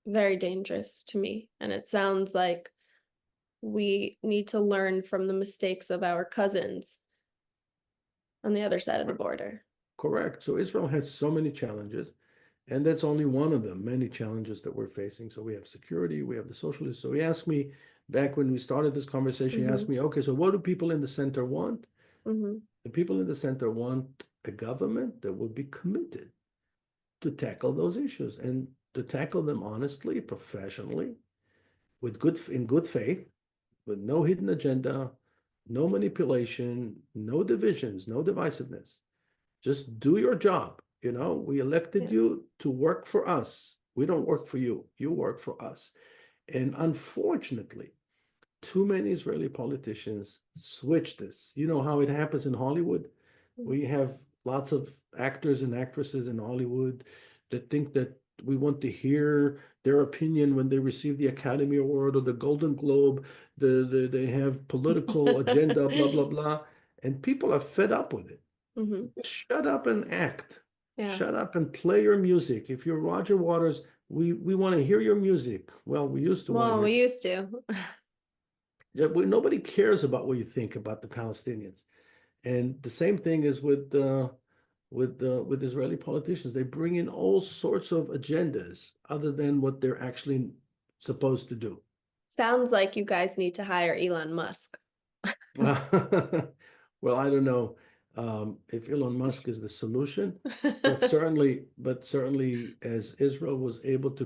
Speaker 2: very dangerous to me. And it sounds like we need to learn from the mistakes of our cousins on the other side of the border.
Speaker 3: Correct. So Israel has so many challenges, and that's only one of them, many challenges that we're facing. So we have security, we have the socialists. So he asked me back when we started this conversation, he asked me, okay, so what do people in the center want?
Speaker 2: Mm-hmm.
Speaker 3: The people in the center want a government that will be committed to tackle those issues and to tackle them honestly, professionally, in good faith, with no hidden agenda, no manipulation, no divisions, no divisiveness. Just do your job. You know, we elected
Speaker 2: Yeah.
Speaker 3: you to work for us. We don't work for you. You work for us. And unfortunately, too many Israeli politicians switch this. You know how it happens in Hollywood? We have lots of actors and actresses in Hollywood that think that we want to hear their opinion when they receive the Academy Award or the Golden Globe. They have political agenda, blah, blah, blah. And people are fed up with it.
Speaker 2: Mm-hmm.
Speaker 3: Shut up and act.
Speaker 2: Yeah.
Speaker 3: Shut up and play your music. If you're Roger Waters, we want to hear your music. Well, we used to want to
Speaker 2: Well,
Speaker 3: hear.
Speaker 2: we used to.
Speaker 3: Yeah, nobody cares about what you think about the Palestinians. And the same thing is with Israeli politicians. They bring in all sorts of agendas other than what they're actually supposed to do.
Speaker 2: Sounds like you guys need to hire Elon Musk.
Speaker 3: Well, I don't know if Elon Musk is the solution, but certainly as Israel was able to